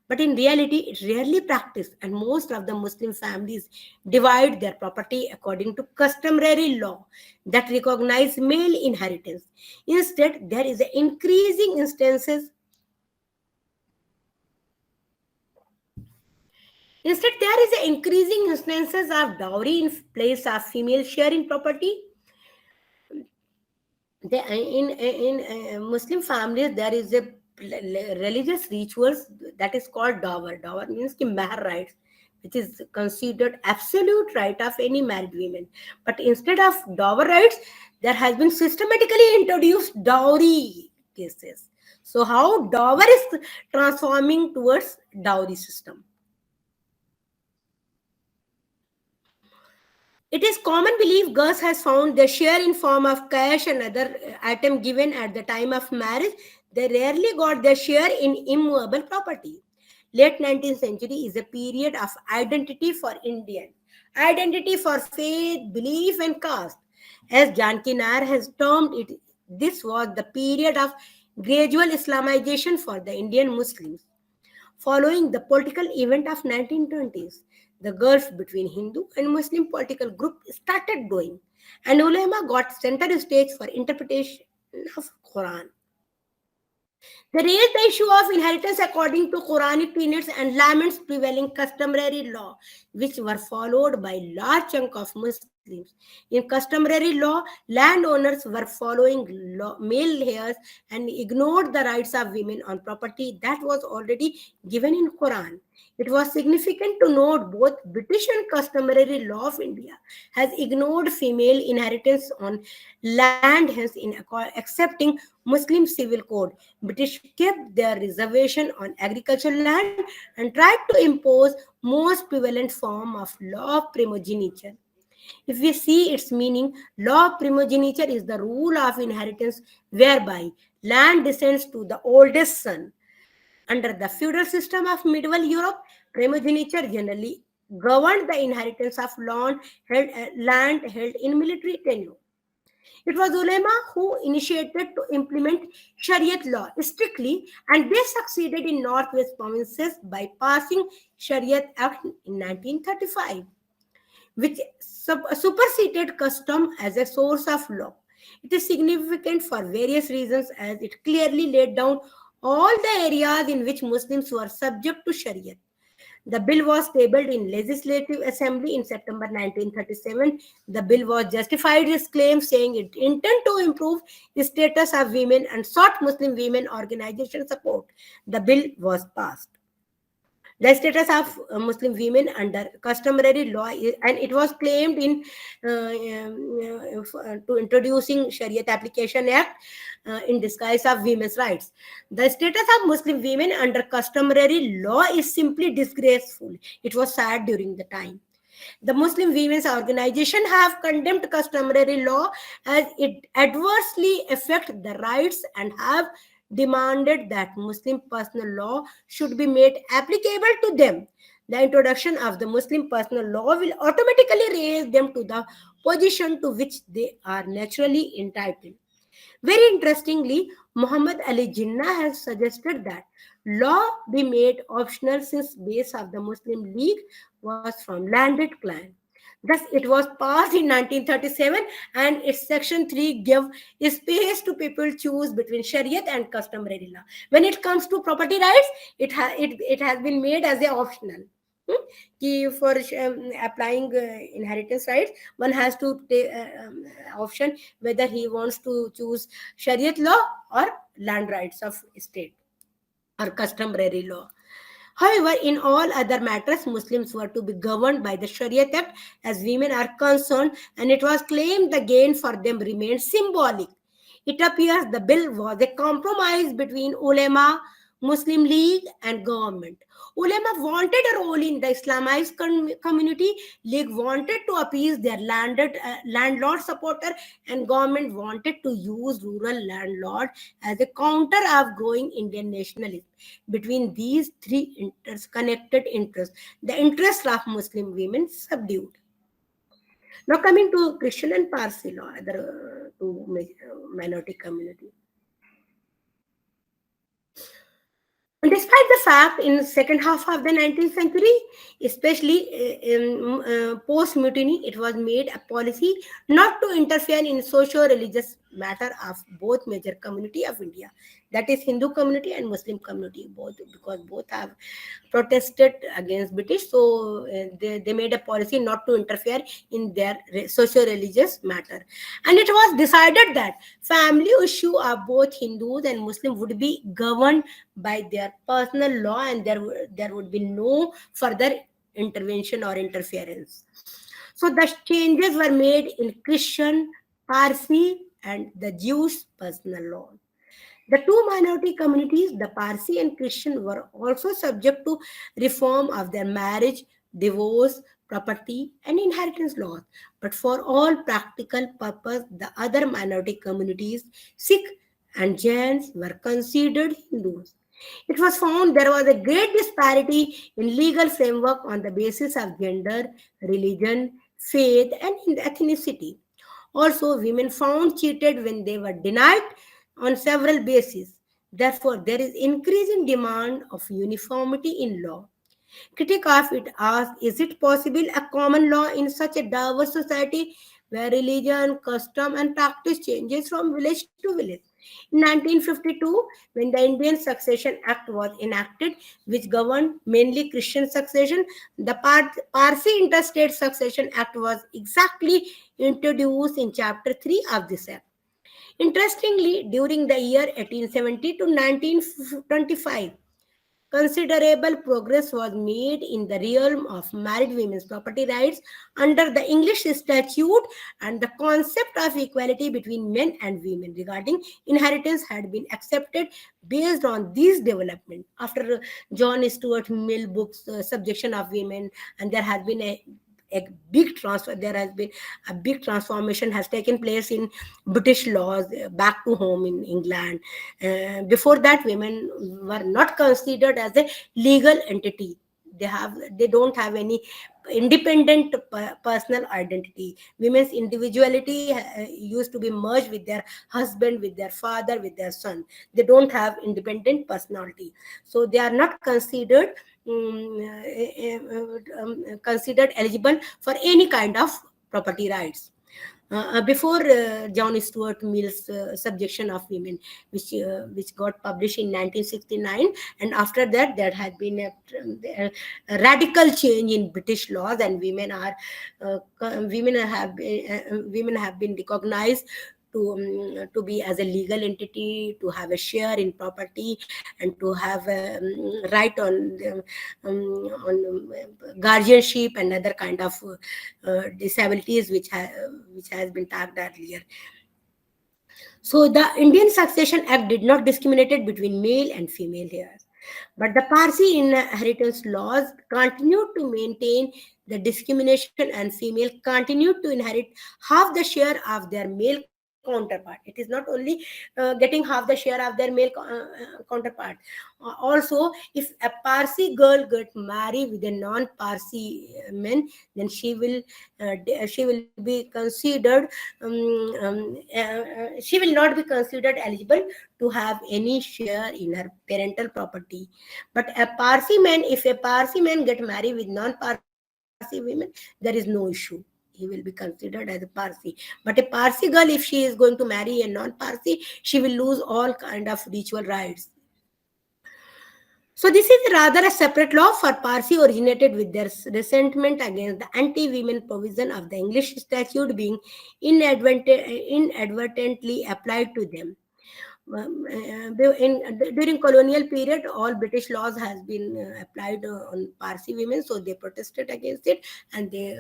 But in reality, it rarely practiced, and most of the Muslim families divide their property according to customary law that recognize male inheritance. Instead, there is an increasing instances. Instead, there is an increasing instances of dowry in place of female share in property. In Muslim families, there is a religious rituals that is called dower. Dower means ki mahar rights, which is considered absolute right of any married women. But instead of dower rights, there has been systematically introduced dowry cases. So how dower is transforming towards dowry system? It is common belief girls has found their share in form of cash and other item given at the time of marriage. They rarely got their share in immovable property. Late 19th century is a period of identity for Indian, identity for faith, belief and caste. As Janki Nair has termed it, this was the period of gradual Islamization for the Indian Muslims. Following the political event of 1920s, the gulf between Hindu and Muslim political group started growing, and ulama got center stage for interpretation of Quran. They raised the issue of inheritance according to Quranic tenets and laments prevailing customary law, which were followed by large chunk of Muslims. In customary law, landowners were following male heirs and ignored the rights of women on property that was already given in Quran. It was significant to note both British and customary law of India has ignored female inheritance on land, hence in accepting Muslim civil code. British kept their reservation on agricultural land and tried to impose most prevalent form of law of primogeniture. If we see its meaning, law of primogeniture is the rule of inheritance whereby land descends to the oldest son. Under the feudal system of medieval Europe, primogeniture generally governed the inheritance of land held in military tenure. It was ulema who initiated to implement Shariat law strictly, and they succeeded in northwest provinces by passing Shariat Act in 1935, which superseded custom as a source of law. It is significant for various reasons as it clearly laid down all the areas in which Muslims were subject to Shariat. The bill was tabled in Legislative Assembly in September 1937. The bill was justified its claim, saying it intended to improve the status of women and sought Muslim women organization support. The bill was passed. The status of Muslim women under customary law, and it was claimed in to introducing Shariat Application Act in disguise of women's rights. The status of Muslim women under customary law is simply disgraceful. It was sad during the time. The Muslim Women's Organization have condemned customary law as it adversely affects the rights and have demanded that Muslim personal law should be made applicable to them. The introduction of the Muslim personal law will automatically raise them to the position to which they are naturally entitled. Very interestingly, Muhammad Ali Jinnah has suggested that law be made optional since base of the Muslim League was from landed clan. Thus, it was passed in 1937 and its section 3 gave space to people choose between Shariat and customary law. When it comes to property rights, it has been made as a optional. For applying inheritance rights, one has to take option whether he wants to choose Shariat law or land rights of state or customary law. However, in all other matters, Muslims were to be governed by the Shariat Act as women are concerned, and it was claimed the gain for them remained symbolic. It appears the bill was a compromise between ulema Muslim League, and government. Ulema wanted a role in the Islamized community. League wanted to appease their landlord supporter, and government wanted to use rural landlord as a counter of growing Indian nationalism. Between these three interconnected interests, the interests of Muslim women subdued. Now coming to Christian and Parsi law, other two minority community. And despite the fact in the second half of the 19th century, especially post-mutiny, it was made a policy not to interfere in socio-religious matter of both major community of India. That is Hindu community and Muslim community, both, because both have protested against British. So they made a policy not to interfere in their socio-religious matter. And it was decided that family issue of both Hindus and Muslims would be governed by their personal law, and there would be no further intervention or interference. So the changes were made in Christian, Parsi, and the Jewish personal law. The two minority communities, the Parsi and Christian, were also subject to reform of their marriage, divorce, property, and inheritance laws. But for all practical purpose, the other minority communities, Sikh and Jains, were considered Hindus. It was found there was a great disparity in legal framework on the basis of gender, religion, faith, and ethnicity. Also, women found cheated when they were denied on several bases. Therefore, there is increasing demand of uniformity in law. Critic of it asks, is it possible a common law in such a diverse society where religion, custom, and practice changes from village to village? In 1952, when the Indian Succession Act was enacted, which governed mainly Christian succession, the Parsi Interstate Succession Act was exactly introduced in Chapter 3 of this Act. Interestingly, during the year 1870 to 1925, considerable progress was made in the realm of married women's property rights under the English statute, and the concept of equality between men and women regarding inheritance had been accepted based on these developments. After John Stuart Mill book's Subjection of Women, and there has been a big transfer, there has been a big transformation has taken place in British laws back to home in England. Before that, women were not considered as a legal entity. They don't have any independent personal identity. Women's individuality used to be merged with their husband, with their father, with their son. They don't have independent personality, so they are not considered considered eligible for any kind of property rights. Before John Stuart Mill's Subjection of Women, which got published in 1969, and after that there had been a radical change in British laws, and women have been recognized to be as a legal entity, to have a share in property, and to have a right on guardianship and other kind of disabilities which has been tagged earlier. So the Indian Succession Act did not discriminate between male and female heirs. But the Parsi inheritance laws continued to maintain the discrimination, and female continued to inherit half the share of their male counterpart. It is not only getting half the share of their male counterpart. Also, if a Parsi girl get married with a non-Parsi man, then she will be considered she will not be considered eligible to have any share in her parental property. But a Parsi man, if a Parsi man get married with non-Parsi women, there is no issue. He will be considered as a Parsi. But a Parsi girl, if she is going to marry a non-Parsi, she will lose all kind of ritual rights. So this is rather a separate law, for Parsi originated with their resentment against the anti-women provision of the English statute being inadvertently applied to them. During colonial period, all British laws has been applied on Parsi women, so they protested against it, and they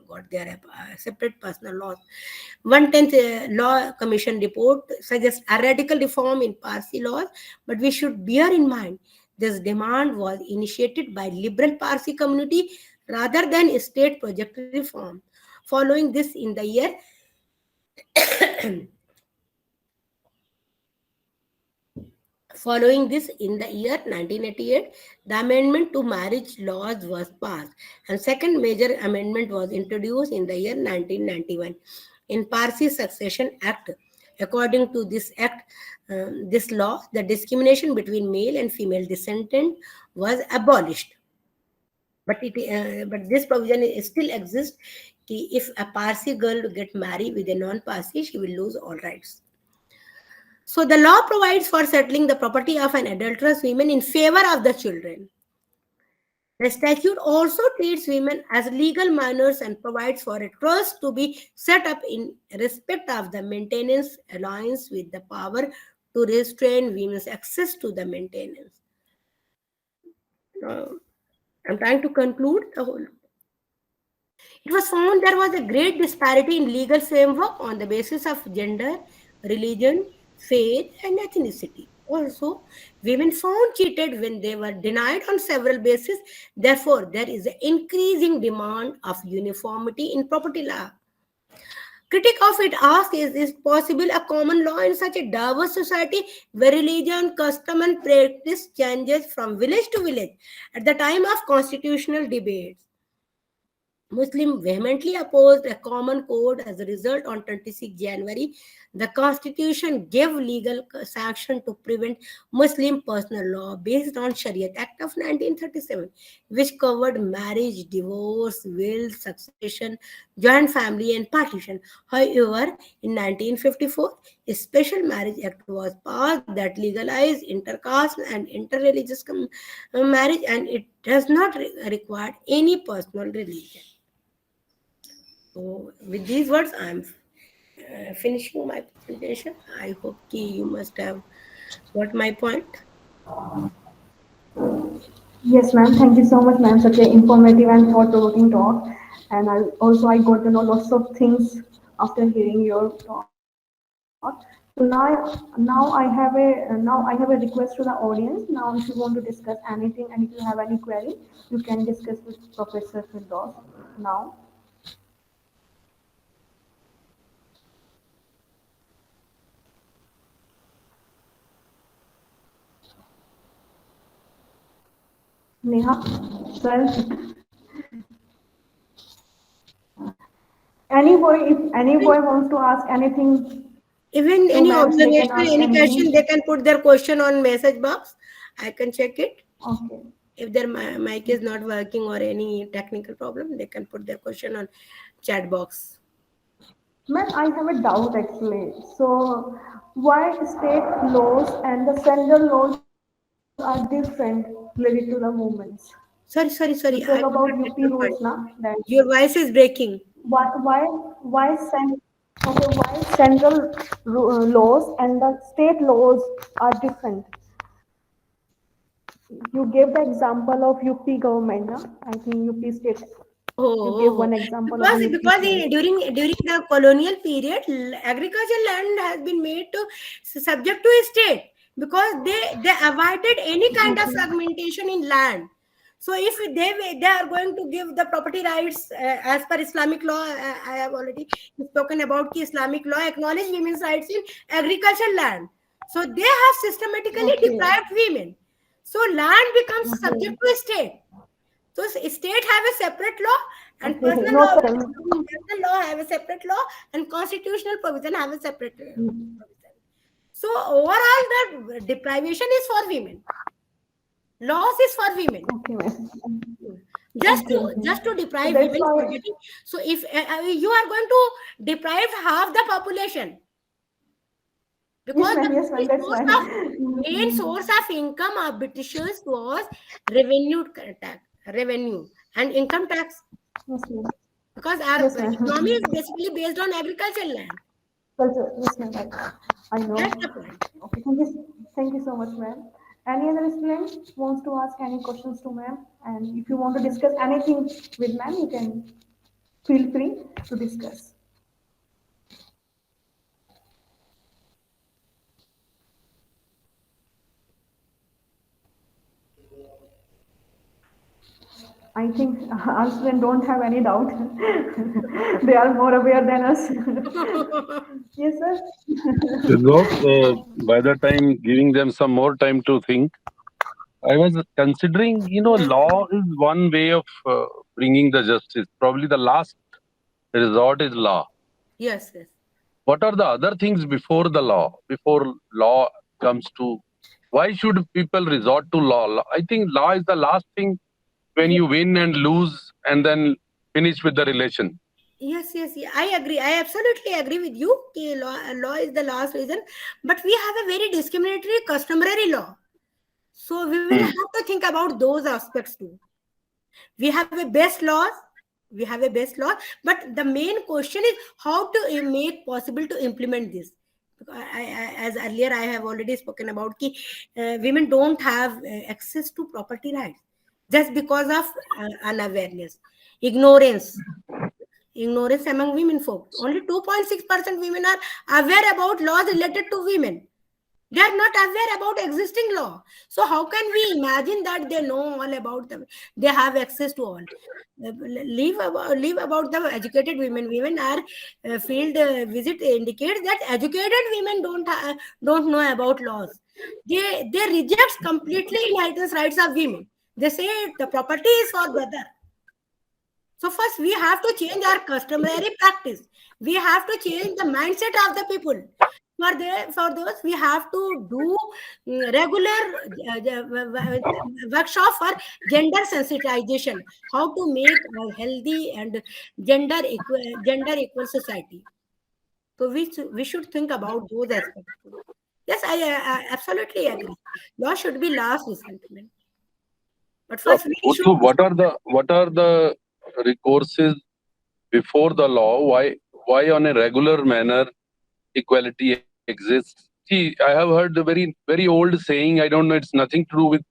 got their separate personal laws. 110th Law Commission report suggests a radical reform in Parsi laws, but we should bear in mind this demand was initiated by liberal Parsi community rather than state project reform. Following this in the year Following this, in the year 1988, the amendment to marriage laws was passed, and second major amendment was introduced in the year 1991 in Parsi Succession Act. According to this act, this law, the discrimination between male and female descendant was abolished. But this provision still exists. If a Parsi girl get married with a non-Parsi, she will lose all rights. So the law provides for settling the property of an adulterous woman in favor of the children. The statute also treats women as legal minors and provides for a trust to be set up in respect of the maintenance allowance with the power to restrain women's access to the maintenance. Now, I'm trying to conclude the whole. It was found there was a great disparity in legal framework on the basis of gender, religion, faith, and ethnicity. Also, women found cheated when they were denied on several bases. Therefore, there is an increasing demand of uniformity in property law. Critic of it ask, is this possible a common law in such a diverse society where religion, custom, and practice changes from village to village at the time of constitutional debates? Muslim vehemently opposed a common code. As a result, on 26 January, the constitution gave legal sanction to prevent Muslim personal law based on Shariat Act of 1937, which covered marriage, divorce, will, succession, joint family, and partition. However, in 1954, a special marriage act was passed that legalized intercaste and interreligious marriage, and it does not require any personal religion. So, with these words, I'm finishing my presentation. I hope you must have got my point. Yes, ma'am. Thank you so much, ma'am. Such an informative and thought-provoking talk. And I got to know lots of things after hearing your talk. So now I have a request to the audience. Now, if you want to discuss anything and if you have any query, you can discuss with Professor Firdaus now. Neha, sir, if any boy wants to ask anything Even to any ma'am, they can observation, ask any question, they anything. can put their question on message box. I can check it. Okay. If their mic is not working or any technical problem, they can put their question on chat box. Ma'am, I have a doubt actually. So, why state laws and the central laws are different related to the movements? Sorry, You sorry, talk sorry. about I could not UP get your laws, point. na? That Your voice is breaking. why central laws and the state laws are different? You gave the example of UP government, na? I think UP state. You gave Oh, one example of because the UP state. during the colonial period, agricultural land has been made to subject to a state because they avoided any kind of Okay. fragmentation in land. So if they are going to give the property rights as per Islamic law, I have already spoken about the Islamic law acknowledge women's rights in agricultural land. So they have systematically Okay. deprived women. So land becomes subject Okay. to a state. So state have a separate law and Okay. No personal law have a separate law and constitutional provision have a separate problem. provision. So overall, the deprivation is for women. Loss is for women. Okay, ma'am. Just Okay, to okay. just to So deprive that's women for why. getting. So if you are going to deprive half the population because the Yes, ma'am. That's why. main source of income of Britishers was revenue tax, revenue and income tax. Yes, ma'am. Because our Yes, economy is ma'am. basically based on agricultural land. Culture. Yes, ma'am. I know. That's the point. Okay. Thank you so much, ma'am. Any other student wants to ask any questions to ma'am? And if you want to discuss anything with ma'am, you can. Feel free to discuss. I think our students don't have any doubt. They are more aware than us. Yes, sir. Those, by the time giving them some more time to think, I was considering, law is one way of bringing the justice. Probably the last resort is law. Yes, yes. What are the other things before the law? Before law comes to, why should people resort to law? I think law is the last thing when you win and lose and then finish with the relation. Yes, yes, yeah, I agree. I absolutely agree with you. कि law is the last reason, but we have a very discriminatory customary law. So we will have to think about those aspects too. We have a best laws, but the main question is how to make possible to implement this. As earlier I have already spoken about, women don't have access to property rights just because of unawareness, ignorance. Ignorance among women folk. Only 2.6% women are aware about laws related to women. They are not aware about existing law. So how can we imagine that they know all about them? They have access to all. Leave about the educated women. Women are field visit indicates that educated women don't know about laws. They reject completely inheritance rights of women. They say the property is for brother. So first we have to change our customary practice. We have to change the mindset of the people. For those, we have to do regular workshop for gender sensitization, how to make a healthy and gender equal society. So we should think about those aspects too. Yes, I absolutely agree. Law should be last resentment. But first we should. So what are the recourses before the law? Why on a regular manner equality exists? See, I have heard a very old saying. I don't know. It's nothing to do with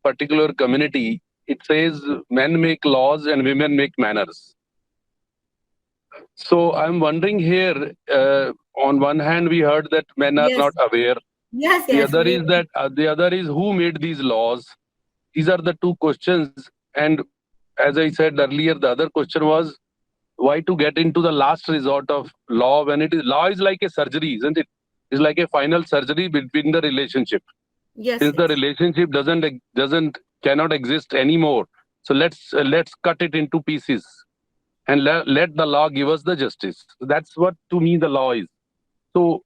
particular community. It says men make laws and women make manners. So I'm wondering here. On one hand, we heard that men are Yes, not aware. yes, The yes. other is that the other is who made these laws. These are the two questions. And as I said earlier, the other question was why to get into the last resort of law when it is law is like a surgery, isn't it? It's like a final surgery between the relationship. Yes, Since the yes. relationship doesn't cannot exist anymore, so let's cut it into pieces and let the law give us the justice. That's what to me the law is. So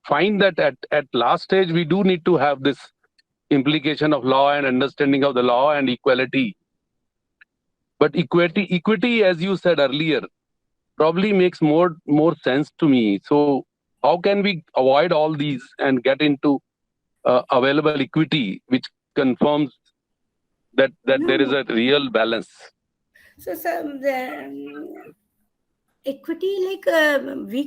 find that at last stage we do need to have this implication of law and understanding of the law and equality. But equity, as you said earlier, probably makes more sense to me. So how can we avoid all these and get into available equity, which confirms that there is a No. real balance? So equity, like we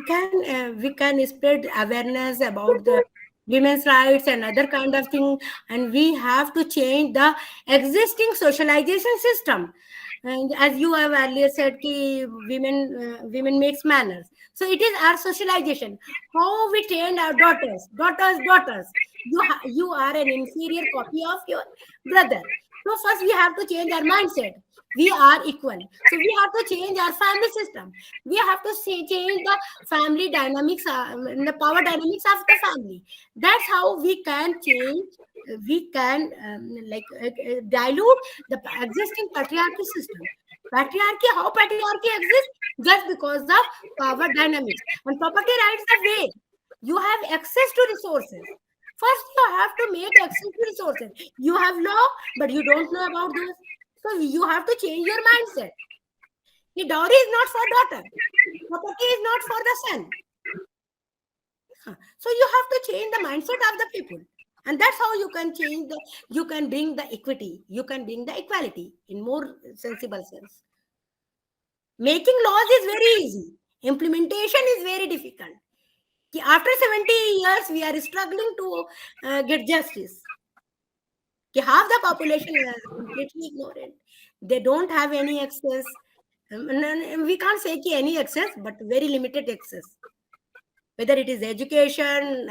can spread awareness about the women's rights and other kind of thing, and we have to change the existing socialization system. And as you have earlier said, ki women makes manners. So it is our socialization. How we train our daughters. You are an inferior copy of your brother. So first we have to change our mindset. We are equal. So we have to change our family system. We have to change the family dynamics, the power dynamics of the family. That's how we can change. We can dilute the existing patriarchy system. How patriarchy exists? Just because of power dynamics and property rights. The way you have access to resources. First, you have to make access to resources. You have law, but you don't know about those. So you have to change your mindset. The dowry is not for daughter. Property is not for the son. So you have to change the mindset of the people. And that's how you can bring the equity, you can bring the equality in more sensible sense. Making laws is very easy. Implementation is very difficult. After 70 years, we are struggling to get justice. Half the population is completely ignorant. They don't have any access. We can't say ki any access, but very limited access. Whether it is education,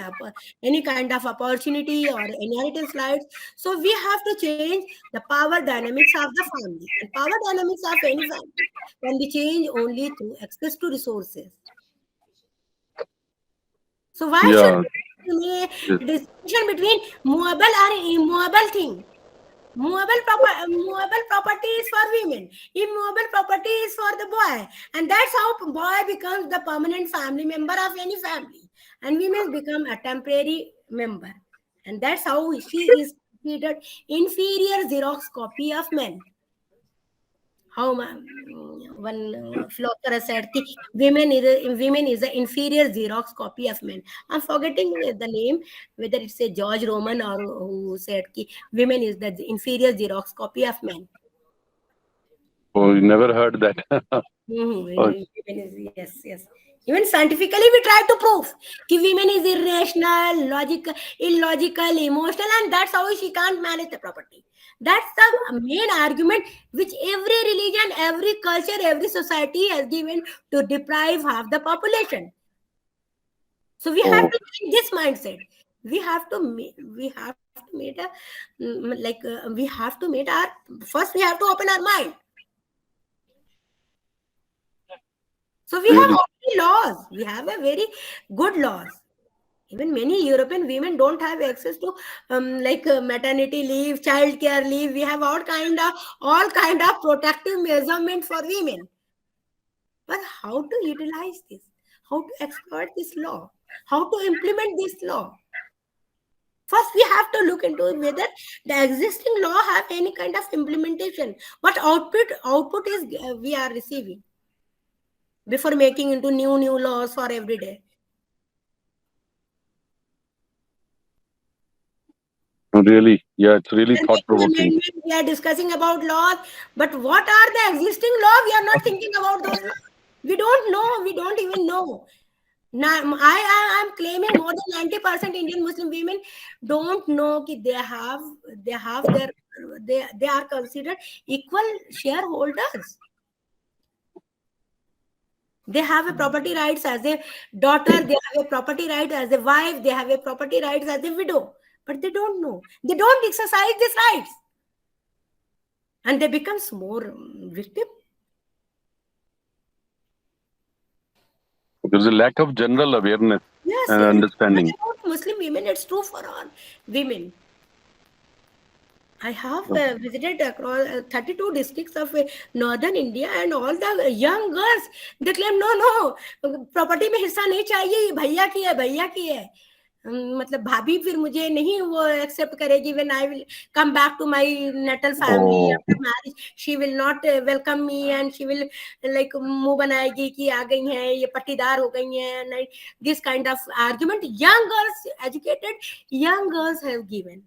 any kind of opportunity or inheritance rights. So we have to change the power dynamics of the family. And power dynamics of any family can be changed only through access to resources. So why should Yeah. we Yes. make distinction between movable and immovable thing? Movable property is for women. Immovable property is for the boy. And that's how boy becomes the permanent family member of any family. And women become a temporary member. And that's how she is considered inferior Xerox copy of men. How one philosopher has said that women is an inferior Xerox copy of men. I'm forgetting the name, whether it's a George Roman or who said that women is the inferior Xerox copy of men. Oh, you never heard that. Oh, Yes, yes. Even scientifically, we try to prove that women is irrational, logical, illogical, emotional, and that's how she can't manage the property. That's the main argument which every religion, every culture, every society has given to deprive half the population. So we have oh, to change this mindset. We have to make a we have to make our first. We have to open our mind. So we have really? already laws. We have a very good laws. Even many European women don't have access to maternity leave, child care leave. We have all kind of protective measurement for women. But how to utilize this? How to exploit this law? How to implement this law? First, we have to look into whether the existing law have any kind of implementation. What output is we are receiving before making into new laws for every day. Really? Yeah, it's really We are thought making provoking. amendments, we are discussing about laws, but what are the existing law? We are not thinking about those laws. We don't know. We don't even know. Now, I am claiming more than 90% Indian Muslim women don't know that they have their they are considered equal shareholders. They have a property rights as a daughter, they have a property right as a wife, they have a property rights as a widow. But they don't know. They don't exercise these rights. And they becomes more victim. There's a lack of general awareness Yes, and yes. understanding. About Muslim women, it's true for all women. I have visited across 32 districts of northern India, and all the young girls, they claim, no, property में हिस्सा नहीं चाहिए, ये भैया की है. मतलब भाभी फिर मुझे नहीं वो एक्सेप्ट करेगी when I will come back to my natal family Oh, after marriage. She will not welcome me, and she will like मुंह बनाएगी कि आ गई हैं, ये पट्टीदार हो गई हैं. And this kind of argument young girls, educated young girls have given.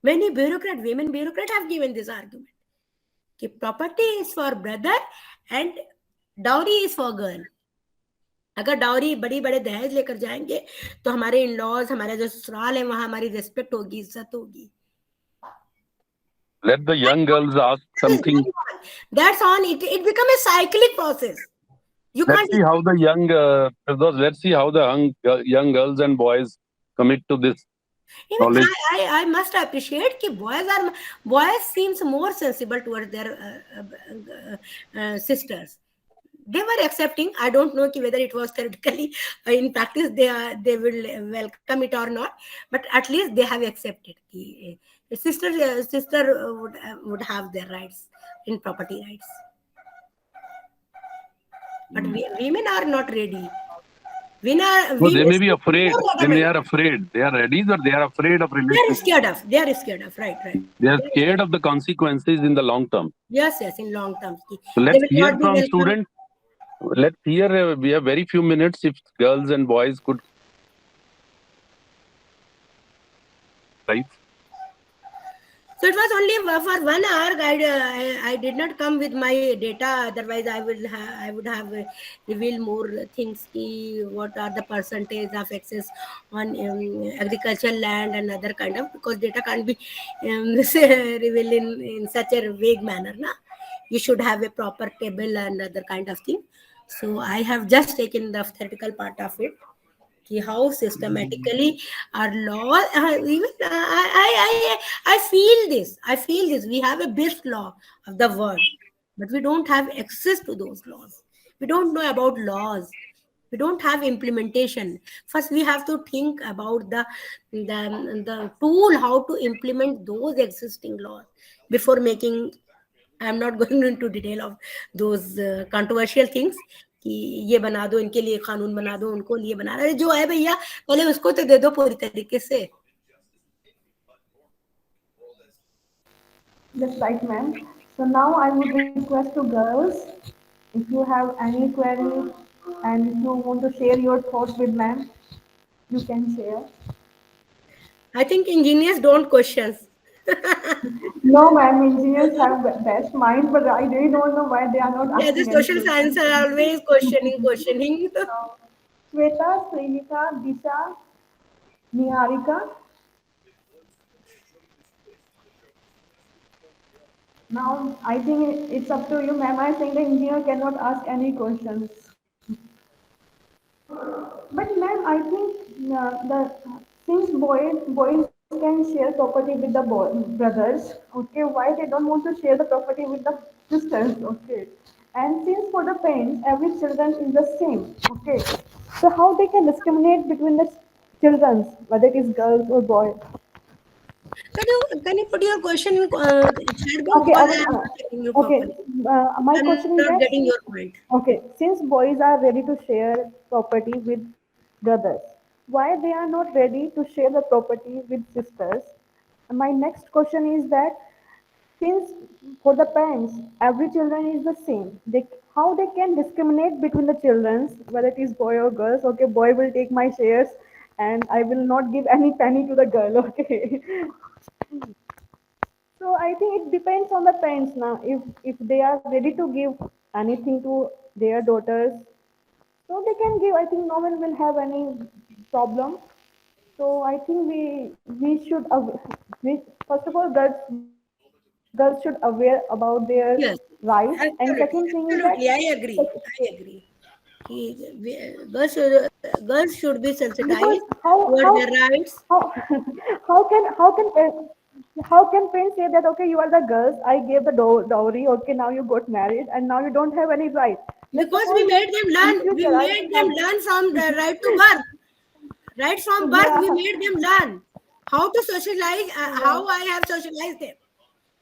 Many women bureaucrats have given this argument. That property is for brother and dowry is for girl. अगर डाउरी बड़े दहेज लेकर जाएंगे तो हमारे इन लॉज, हमारा जो ससुराल है वहां हमारी रिस्पेक्ट होगी, इज्जत होगी. let the young girls ask something. That's on it. It becomes a cyclic process. You Let's can't. see how the let's see how the young girls and boys commit to this Even knowledge. I must appreciate that boys seems more sensible towards their sisters. They were accepting. I don't know whether it was theoretically in practice they will welcome it or not, but at least they have accepted. Sister would have their rights in property rights, but women are not ready. No, they may be afraid. They are afraid. They are ready, or they are afraid of They are relationship. scared of. They are scared of. Right. They are scared of the consequences in the long term. Yes, in long term. So let's hear from students. Let's hear. We have very few minutes. If girls and boys could. Right. So it was only for 1 hour. I did not come with my data. Otherwise, I would have revealed more things. What are the percentage of access on agricultural land and other kind of, because data can't be revealed in such a vague manner. Na? you should have a proper table and other kind of thing. So I have just taken the theoretical part of it, कि how systematically our law, even I feel this. I feel this. We have a best law of the world, but we don't have access to those laws. We don't know about laws. We don't have implementation. First, we have to think about the tool how to implement those existing laws before making. I'm not going into detail of those controversial things कि ये बना दो, इनके लिए कानून बना दो, उनको लिए बना रहे जो है भैया, पहले उसको तो दे दो पूरी तरीके से. That's right, ma'am. So now I would request to girls, if you have any query and if you want to share your thoughts with ma'am, you can share. I think engineers don't questions. No, ma'am, engineers have best mind, but I really don't know why they are not Yeah, the asking any social science questions. are always questioning. Shweta, Srinika, Disha, Niharika. Now I think it's up to you, ma'am. I think the engineer cannot ask any questions. But ma'am, I think the since boys can share property with the brothers, okay, why they don't want to share the property with the sisters, okay? And since for the parents, every children is the same, okay. So how they can discriminate between the children, whether it is girls or boys? Can you put your question in chat box Okay, because I am not getting you okay. properly. My I'm question is not that getting your point. okay, since boys are ready to share property with brothers, why they are not ready to share the property with sisters? And my next question is that since for the parents every children is the same, they how they can discriminate between the children whether it is boy or girls? Okay, boy will take my shares and I will not give any penny to the girl. Okay, so I think it depends on the parents now. If they are ready to give anything to their daughters, so they can give. I think no one will have any problem. So I think we should we, first of all girls should aware about their Yes, rights. And second thing is that absolutely. I agree. I agree. Girls should be because sensitized how toward their rights how how can parents say that okay you are the girls I gave the dowry okay now you got married and now you don't have any right. Let's because we suppose that made them in learn. We future I made will them have learn from the right to birth. Right from birth, yeah we made them learn how to socialize. yeah How I have socialized them.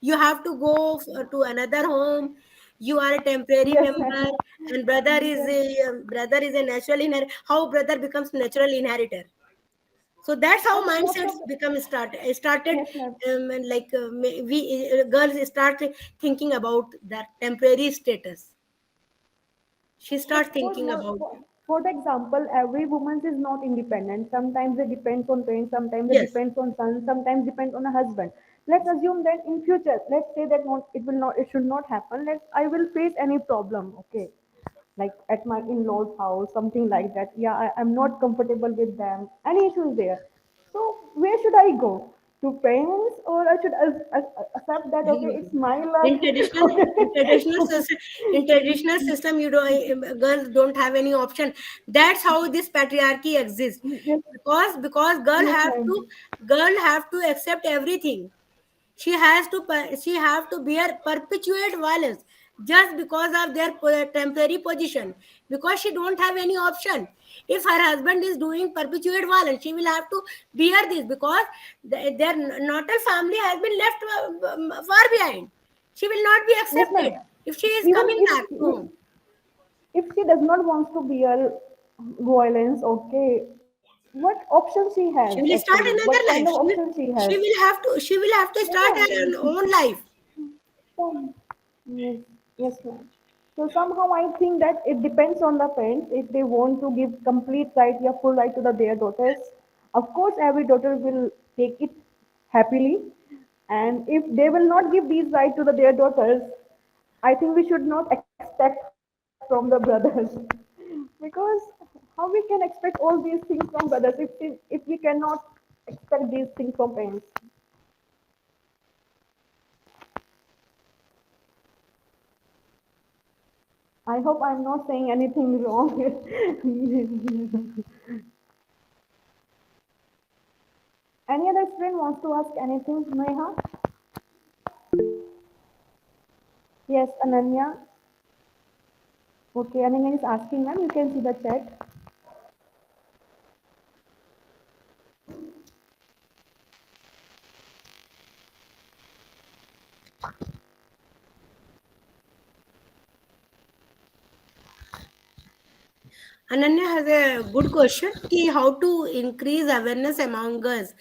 You have to go to another home. You are a temporary yes ma'am. member, and brother is a natural inheritor. How brother becomes natural inheritor? So that's how And most mindsets of the become started yes ma'am. and like we girls start thinking about that temporary status. She Of start course, thinking about for the example, every woman is not independent. Sometimes it depends on parents, sometimes it yes. depends on son, sometimes depends on a husband. Let's assume that in future, let's say that not, it will not, it should not happen. Let I will face any problem, okay, like at my in-laws' house, something like that. Yeah, I'm not comfortable with them. Any issues there? So where should I go? To parents, or I should accept that okay, it's my in luck. traditional in traditional system, in traditional system you don't girls don't have any option. That's how this patriarchy exists, Yes, because yes, ma'am. girl have to accept everything. She have to bear perpetuate violence just because of their temporary position, because she don't have any option. If her husband is doing perpetuate violence, she will have to bear this because their natal family has been left far behind. She will not be Yes, accepted ma'am. if she is Even coming back home. if she does not want to bear violence, okay, what option she has She will actually? start What kind another of life. option she has? She will have to start Yeah. her own life. Yes, yes, ma'am. So somehow I think that it depends on the parents if they want to give complete right, yeah, full right to their daughters. Of course, every daughter will take it happily, and if they will not give these right to their daughters, I think we should not expect from the brothers because how we can expect all these things from brothers if we cannot expect these things from parents. I hope I'm not saying anything wrong. Any other student wants to ask anything, Neha? Yes, Ananya. Okay, Ananya is asking, ma'am. You can see the chat. Ananya has a good question. Ki how to increase awareness among us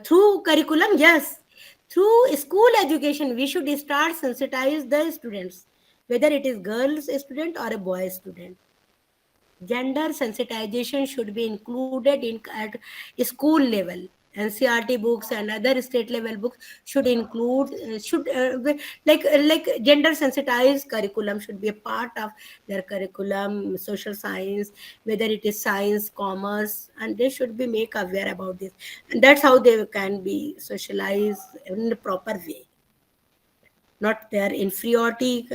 through curriculum? Yes, through school education, we should start sensitize the students, whether it is girls student or a boy student. Gender sensitization should be included in at school level. NCRT books and other state level books should include like gender sensitized curriculum should be a part of their curriculum. Social science, whether it is science, commerce, and they should be make aware about this, and that's how they can be socialized in a proper way, not their inferiority,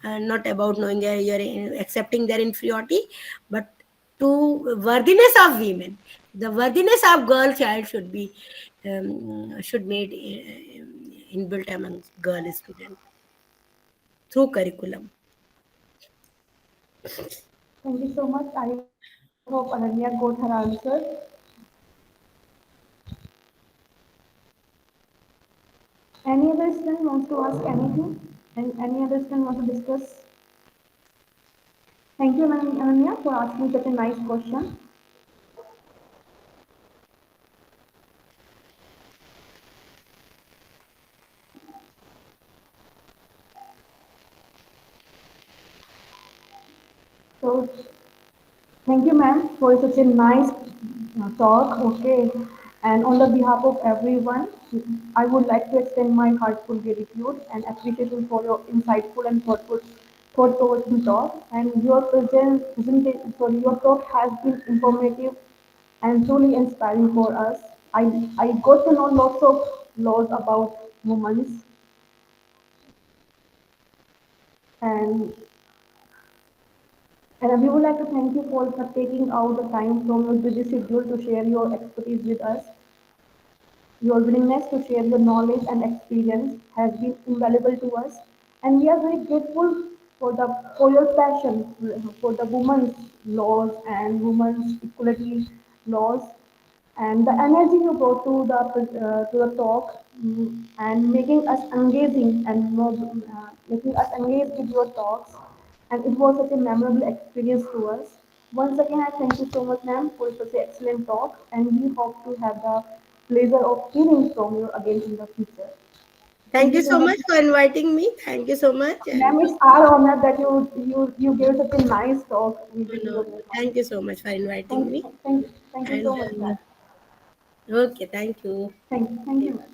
not about knowing you're accepting their inferiority, but to worthiness of women. The worthiness of girl child should made inbuilt among girl student through curriculum. Thank you so much. I hope Ananya got her answer. Any other student wants to ask anything? And any other student wants to discuss? Thank you, Ananya, for asking such a nice question. So, thank you, ma'am, for such a nice talk. Okay, and on the behalf of everyone, I would like to extend my heartful gratitude and appreciation for your insightful and thoughtful, thought-provoking talk. And your sorry, your talk has been informative and truly inspiring for us. I got to know lots of laws about women's and and we would like to thank you for taking out the time from your busy schedule to share your expertise with us. Your willingness to share your knowledge and experience has been invaluable to us, and we are very grateful for your passion for the women's laws and women's equality laws, and the energy you brought to the talk, and making us engaging and making us engage with your talks, and it was such a memorable experience to us. Once again, I thank you so much, ma'am, for such an excellent talk, and we hope to have the pleasure of hearing from you again in the future. Thank Thank you you so so much. much for inviting me. Thank you so much. And Ma'am, it's our honor that you gave such a nice talk with no, your no, ma'am. thank you so much for inviting me. Thank you And so much, ma'am. okay, thank you. Thank you, ma'am.